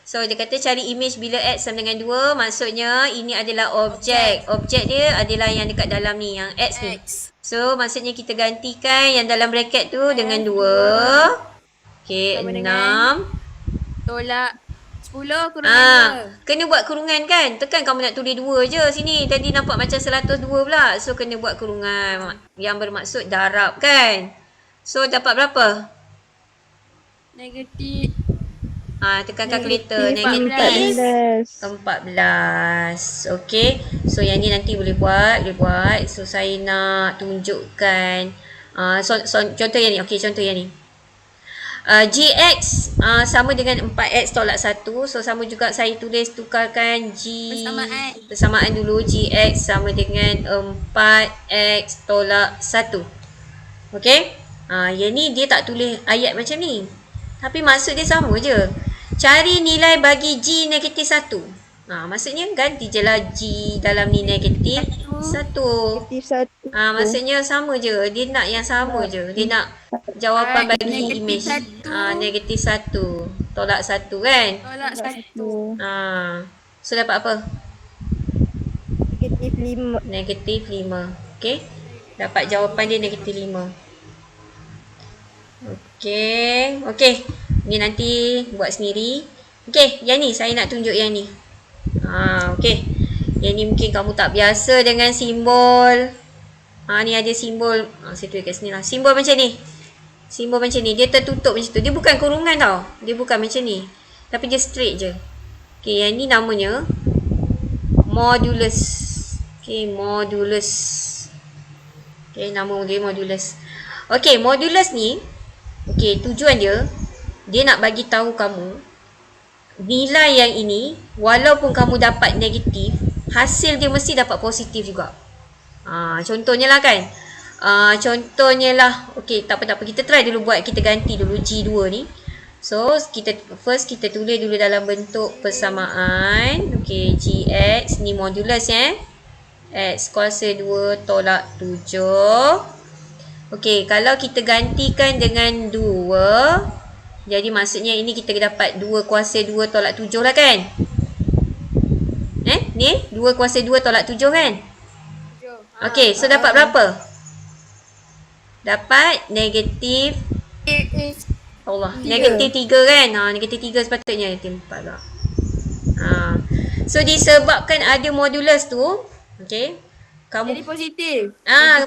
So dia kata cari image bila X sama dengan 2. Maksudnya ini adalah objek. Objek dia adalah yang dekat dalam ni, yang X ni. So maksudnya kita gantikan yang dalam bracket tu dengan 2. Okay, Sama 6. dengan tolak 10 kurungan 2. Kena buat kurungan kan? Tekan kamu nak tulis 2 je sini. Tadi nampak macam 102 pula. So kena buat kurungan. Yang bermaksud darab kan? So dapat berapa? Negatif. Tekan kalkulator. Negatif Negatif 14. Okay. So yang ni nanti boleh buat. So saya nak tunjukkan. Contoh yang ni. Okay, contoh yang ni. Gx sama dengan 4x tolak 1. So sama juga saya tulis tukarkan G persamaan dulu. Gx sama dengan 4x tolak 1. Okay. Yang ni dia tak tulis ayat macam ni. Tapi maksud dia sama je. Cari nilai bagi G negatif 1. Maksudnya ganti je lah G dalam ni negatif 1. Negatif 1. Maksudnya sama je. Dia nak yang sama je. Dia nak jawapan bagi negatif image. 1. Negatif 1. Tolak 1 kan? Tolak 1. So dapat apa? Negatif 5. Negatif 5. Okay. Dapat jawapan dia negatif 5. Okay. Okay. Ni nanti buat sendiri. Okay. Yang ni saya nak tunjuk yang ni. Okay. Yang ni mungkin kamu tak biasa dengan simbol. Ni ada simbol. Saya tulis kat sini lah. Simbol macam ni. Simbol macam ni. Dia tertutup macam tu. Dia bukan kurungan tau. Dia bukan macam ni. Tapi dia straight je. Okay. Yang ni namanya modulus. Okay. Modulus. Okay. Nama dia modulus. Okay. Modulus ni. Okay. Tujuan dia. Dia nak bagi tahu kamu nilai yang ini walaupun kamu dapat negatif, hasil dia mesti dapat positif juga. Contohnya lah kan. Contohnya lah. Okay, tak apa-apa. Kita try dulu buat. Kita ganti dulu G2 ni. So, kita tulis dulu dalam bentuk persamaan. Okay, Gx. Ni modulus X kuasa 2 tolak 7. Okay, kalau kita gantikan dengan 2. Jadi maksudnya ini kita dapat 2 kuasa 2 tolak 7 lah kan? Ni 2 kuasa 2 tolak 7 kan? Okay, so dapat berapa? Dapat negatif negatif 3 kan? Negatif 3 sepatutnya. Negatif 4 lah. So disebabkan ada modulus tu, okay, Kamu Jadi positif.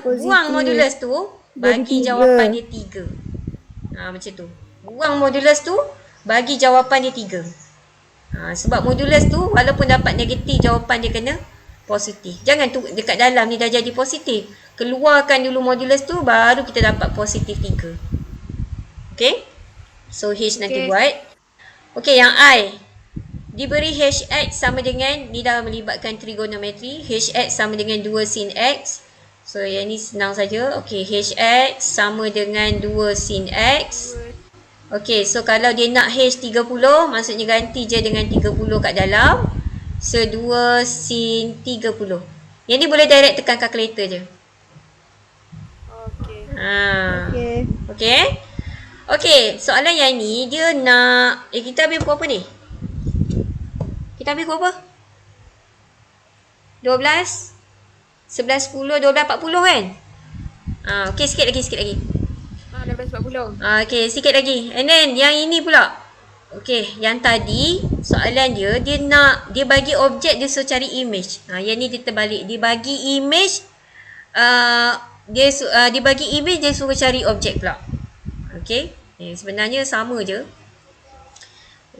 buang modulus tu, bagi Jadi 3. jawapan dia 3. Macam tu. Buang modulus tu, bagi jawapan dia 3. Sebab modulus tu walaupun dapat negatif, jawapan dia kena positif. Jangan tu dekat dalam ni dah jadi positif. Keluarkan dulu modulus tu, baru kita dapat positif 3. Okay? So H nanti buat. Okay, yang I. Diberi HX sama dengan, ni dah melibatkan trigonometri. HX sama dengan 2 sin X. So yang ni senang saja. Okay, HX sama dengan 2 sin X. Okay, so kalau dia nak H 30, maksudnya ganti je dengan 30 kat dalam. So 2 sin 30. Yang ni boleh direct tekan kalkulator je. Okey. Okay. Okay. Okay, soalan yang ni dia nak, kita ambil pukul apa ni? Kita ambil pukul apa? 12, 11, 10, 12, 40 kan? Okay, sikit lagi. 12.40. Okay, sikit lagi. And then yang ini pula. Okay, yang tadi soalan dia dia bagi objek, dia suruh cari image. Yang ni dia terbalik. Dia bagi image, dia bagi image, dia suruh cari objek pula. Okay, sebenarnya sama je.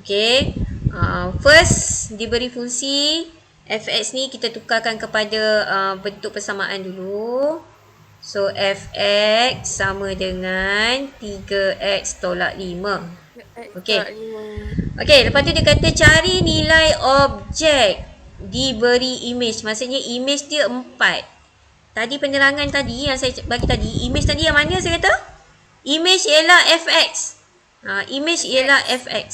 Okay, first diberi fungsi fx ni kita tukarkan kepada bentuk persamaan dulu. So fx sama dengan 3x tolak 5. Okay. Okay, lepas tu dia kata cari nilai objek diberi image. Maksudnya image dia 4. Tadi penerangan tadi yang saya bagi tadi, image tadi yang mana saya kata? Image ialah fx. Image ialah fx.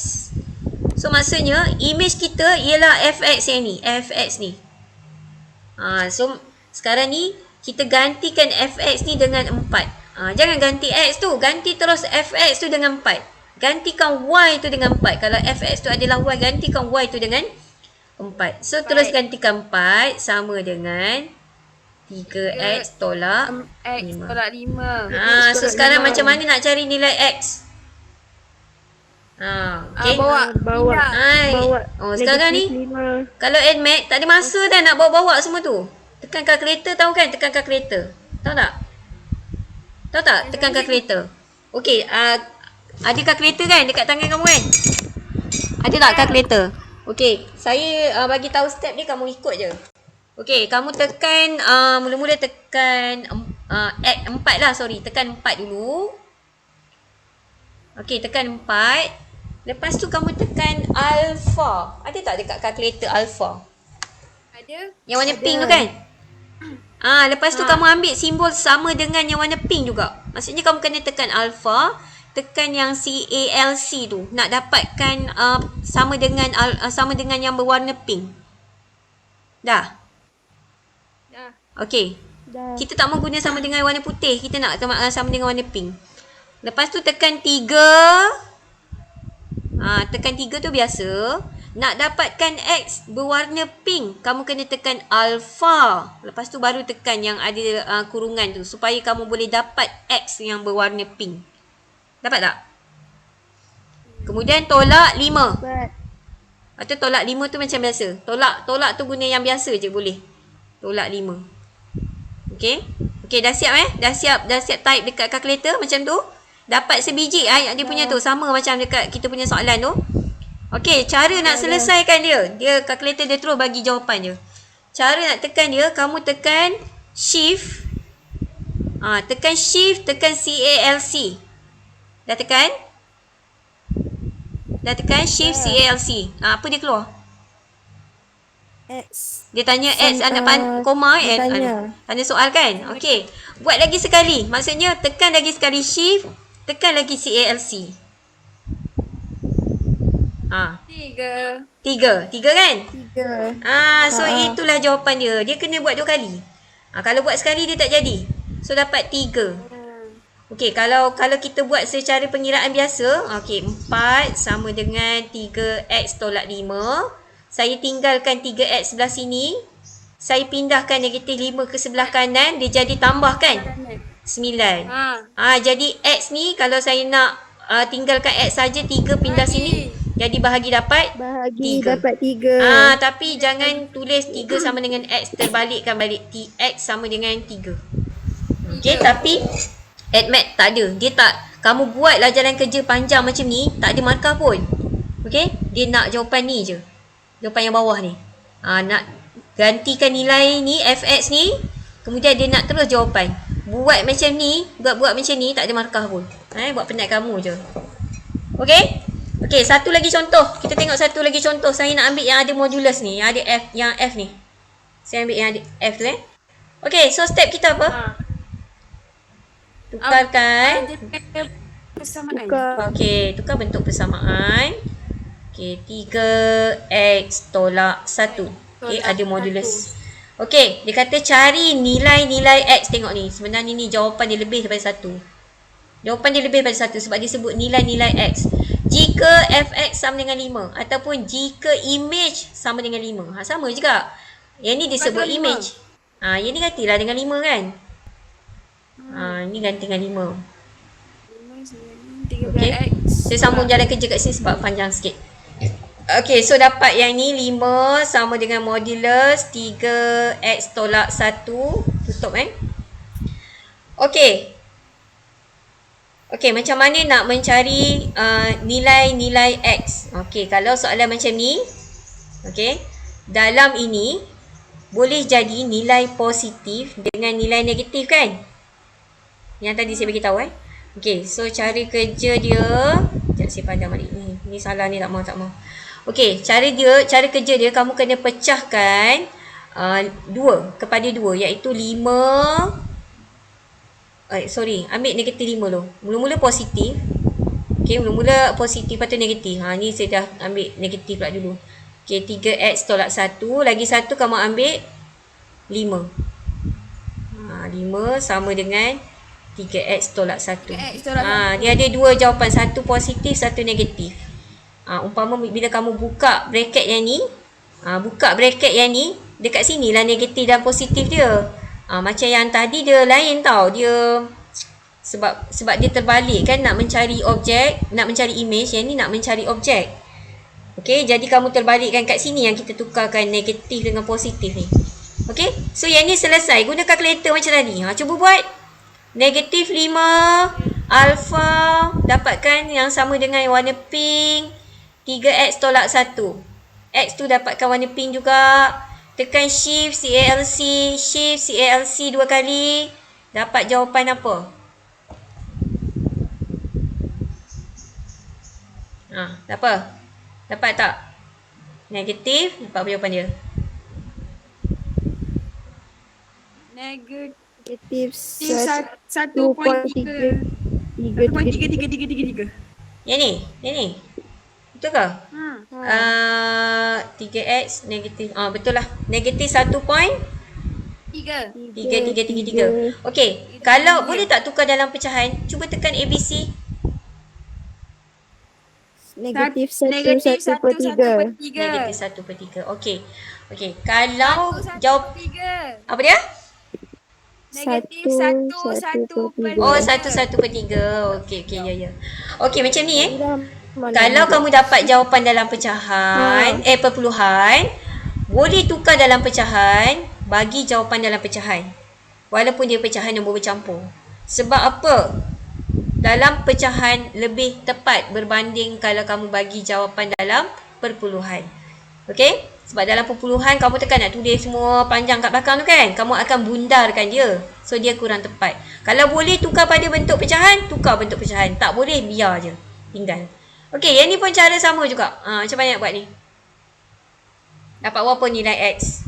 So maksudnya image kita ialah fx yang ni, fx ni. So sekarang ni kita gantikan fx ni dengan 4. Jangan ganti x tu, ganti terus fx tu dengan 4. Gantikan y tu dengan 4. Kalau fx tu adalah y, gantikan y tu dengan 4. So terus gantikan 4 sama dengan 3x tolak 5. Tolak 5. So sekarang macam mana nak cari nilai x? Okay. Bawa. Sekarang ni 5. kalau NMAX tak ada masa dah nak bawa-bawa semua tu. Tekan kalkulator, tahu kan? Tekan kalkulator. Tahu tak? Tahu tak? Tekan kalkulator. Okay, ada kalkulator kan dekat tangan kamu kan? Ada tak kalkulator? Okay, saya bagi tahu step ni, kamu ikut je. Okay, kamu tekan, mula-mula tekan 4 lah, sorry. Tekan 4 dulu. Okay, tekan 4. Lepas tu kamu tekan alpha. Ada tak dekat kalkulator alpha? Ada. Yang warna pink tu kan? Lepas tu kamu ambil simbol sama dengan yang warna pink juga. Maksudnya kamu kena tekan alpha, tekan yang CALC tu nak dapatkan sama dengan yang berwarna pink. Dah. Okey. Kita tak mau guna sama dengan warna putih, kita nak sama dengan warna pink. Lepas tu tekan 3. Tekan 3 tu biasa. Nak dapatkan X berwarna pink, kamu kena tekan alpha. Lepas tu baru tekan yang ada kurungan tu, supaya kamu boleh dapat X yang berwarna pink. Dapat tak? Kemudian tolak 5. Atau tolak 5 tu macam biasa. Tolak tu guna yang biasa je boleh. Tolak 5. Okay. Okay, dah siap Dah siap type dekat kalkulator macam tu. Dapat sebiji dia punya tu. Sama macam dekat kita punya soalan tu. Okay, cara nak selesaikan dia. Dia kalkulator dia terus bagi jawapan je. Cara nak tekan dia, kamu tekan shift. Tekan shift, tekan CALC. Dah tekan? Dah tekan shift CALC. Apa dia keluar? X. Dia tanya X, koma tanya soal kan? Okey. Buat lagi sekali. Maksudnya tekan lagi sekali shift, tekan lagi CALC. 3 kan? 3. So itulah jawapan dia. Dia kena buat 2 kali. Kalau buat sekali dia tak jadi. So dapat 3. Okey, kalau kita buat secara pengiraan biasa, okey, 4 sama dengan 3x tolak 5. Saya tinggalkan 3x sebelah sini. Saya pindahkan negatif 5 ke sebelah kanan, dia jadi tambah kan? 9. Jadi x ni kalau saya nak tinggalkan x saja, 3 pindah sini, Jadi bahagi dapat Bahagi 3. dapat 3. Tapi jangan tulis 3 sama dengan X. Terbalikkan balik. X sama dengan 3. Okay, tapi AdMath tak ada. Dia tak, kamu buatlah jalan kerja panjang macam ni, tak ada markah pun. Okay, dia nak jawapan ni je. Jawapan yang bawah ni. Nak gantikan nilai ni, fx ni. Kemudian dia nak terus jawapan. Buat macam ni, buat macam ni, tak ada markah pun. Buat penat kamu je. Okay? Okay, satu lagi contoh. Kita tengok satu lagi contoh. Saya nak ambil yang ada modulus ni. Yang ada F ni. Saya ambil yang ada F tu Okay, so step kita apa? Tukarkan. Persamaan. Okey, tukar bentuk persamaan. Okey, 3x tolak 1. Okey, ada modulus. Okey, dia kata cari nilai-nilai x. Tengok ni, sebenarnya ni jawapan dia lebih daripada 1. Jawapan dia lebih daripada 1 sebab dia sebut nilai-nilai x. Jika fx sama dengan 5 ataupun jika image sama dengan 5. Sama juga. Yang ni disebut image. Yang ni gantilah dengan 5 kan? Ni ganti dengan 5. Okay. Saya sambung jalan kerja kat sini sebab panjang sikit. Okay, so dapat yang ni 5 sama dengan modulus 3x tolak 1. Tutup Okay. Okay, macam mana nak mencari nilai-nilai x? Okay, kalau soalan macam ni. Okay. Dalam ini boleh jadi nilai positif dengan nilai negatif kan? Yang tadi saya bagi tahu Okay, so cara kerja dia, sekejap saya pandang balik ni. Ni salah ni, tak mau. Okay, cara kerja dia kamu kena pecahkan 2 kepada 2 iaitu 5. Ambil negatif 5 dulu. Mula-mula positif. Okay, mula-mula positif lepas tu negatif. Ni saya dah ambil negatif pula dulu. Okay, 3x tolak 1. Lagi 1 kamu ambil 5. 5 sama dengan 3x tolak 1. Dia ada dua jawapan. Satu positif, satu negatif. Umpama bila kamu buka bracket yang ni. Dekat sini lah negatif dan positif dia. Macam yang tadi dia lain tau. Dia sebab dia terbalik kan, nak mencari objek, nak mencari image. Yang ni nak mencari objek. Okay, jadi kamu terbalikkan kat sini yang kita tukarkan negatif dengan positif ni. Okay, so yang ni selesai. Guna kalkulator macam tadi. Cuba buat. Negatif 5 alpha. Dapatkan yang sama dengan warna pink. 3x tolak 1. X tu dapatkan warna pink juga. Tekan shift CALC. Shift CALC 2 kali. Dapat jawapan apa? Apa? Dapat tak? Negatif. Dapat apa jawapan dia? Negatif 1.3. 1.3. Yang ni? Betul ke? 3x negatif. Betul lah. Negatif 1.3. 3. Okey. Kalau boleh tak tukar dalam pecahan? Cuba tekan ABC. Negatif 1/3. Negatif 1/3. Okey. Kalau jawab apa dia? Negatif 1/3. 1/3. Okey, ya. Okey, macam ni Kalau kamu dapat jawapan dalam pecahan, perpuluhan, boleh tukar dalam pecahan, bagi jawapan dalam pecahan. Walaupun dia pecahan nombor bercampur. Sebab apa? Dalam pecahan lebih tepat berbanding kalau kamu bagi jawapan dalam perpuluhan. Okey? Sebab dalam perpuluhan kamu tekan nak tulis semua panjang kat belakang tu kan, kamu akan bundarkan dia. So dia kurang tepat. Kalau boleh tukar pada bentuk pecahan, tukar bentuk pecahan. Tak boleh, biar je. Tinggal. Okey, yang ni pun cara sama juga. Macam mana nak buat ni? Dapat berapa nilai X?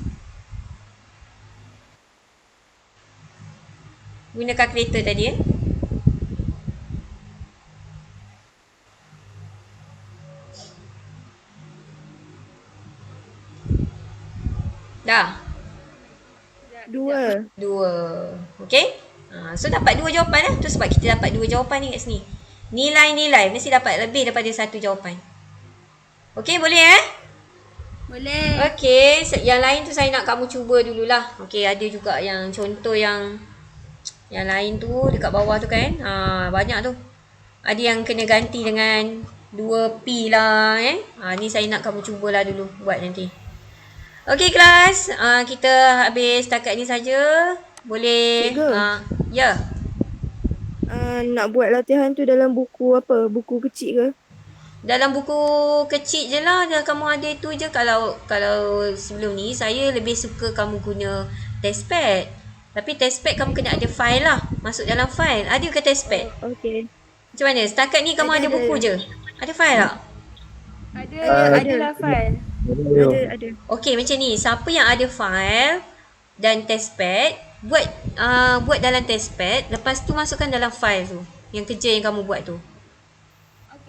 Guna kalkulator tadi Dah? 2. Okey? So dapat 2 jawapan lah. Tu sebab kita dapat 2 jawapan ni kat sini. Nilai-nilai mesti dapat lebih daripada 1 jawapan. Okey, boleh Boleh. Okey, yang lain tu saya nak kamu cuba dululah. Okey, ada juga yang contoh yang lain tu dekat bawah tu kan. Banyak tu. Ada yang kena ganti dengan 2P lah ni saya nak kamu cubalah dulu buat nanti. Okey kelas, kita habis setakat ni saja. Boleh ya. Nak buat latihan tu dalam buku apa? Buku kecil ke? Dalam buku kecil je lah, kamu ada tu je. Kalau sebelum ni saya lebih suka kamu guna testpad. Tapi testpad kamu kena ada file lah. Masuk dalam file. Ada ke testpad? Okey. Macam mana? Setakat ni kamu ada buku je? Ada file tak? Adalah file. Ada. Okey, macam ni. Siapa yang ada file dan testpad, buat dalam testpad. Lepas tu masukkan dalam file tu. Yang kerja yang kamu buat tu.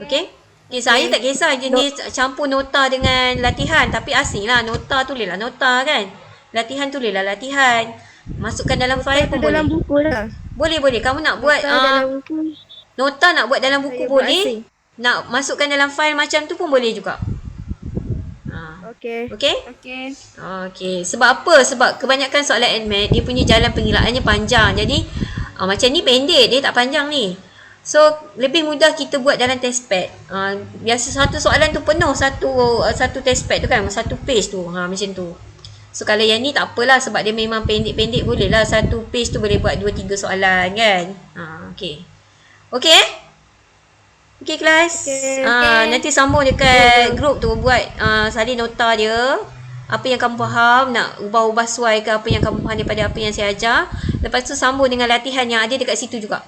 Okey? Okay, saya tak kisah jenis campur nota dengan latihan. Tapi asing lah. Nota tulislah nota kan. Latihan tulislah latihan. Masukkan dalam file pun boleh. Dalam buku lah. Boleh. Kamu nak buat Dalam buku. nota nak buat dalam buku Saya buat boleh. asing. Nak masukkan dalam file macam tu pun boleh juga. Okey. Okey? Okey. Sebab apa? Sebab kebanyakan soalan NMAT dia punya jalan pengilaannya panjang. Jadi macam ni pendek, dia tak panjang ni. So lebih mudah kita buat dalam testpad. Biasa satu soalan tu penuh satu testpad tu kan, satu page tu. Macam tu. So kalau yang ni tak apalah sebab dia memang pendek-pendek, boleh lah satu page tu boleh buat 2-3 soalan kan. Okey. Okey? Okey kelas. Nanti sambung dekat group tu buat salin nota dia. Apa yang kamu faham, nak ubah-ubah suai ke apa yang kamu faham daripada apa yang saya ajar. Lepas tu sambung dengan latihan yang ada dekat situ juga.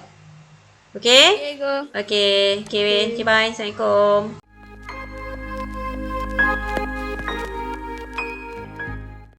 Okey? Go. Okey. Okay, bye. Assalamualaikum.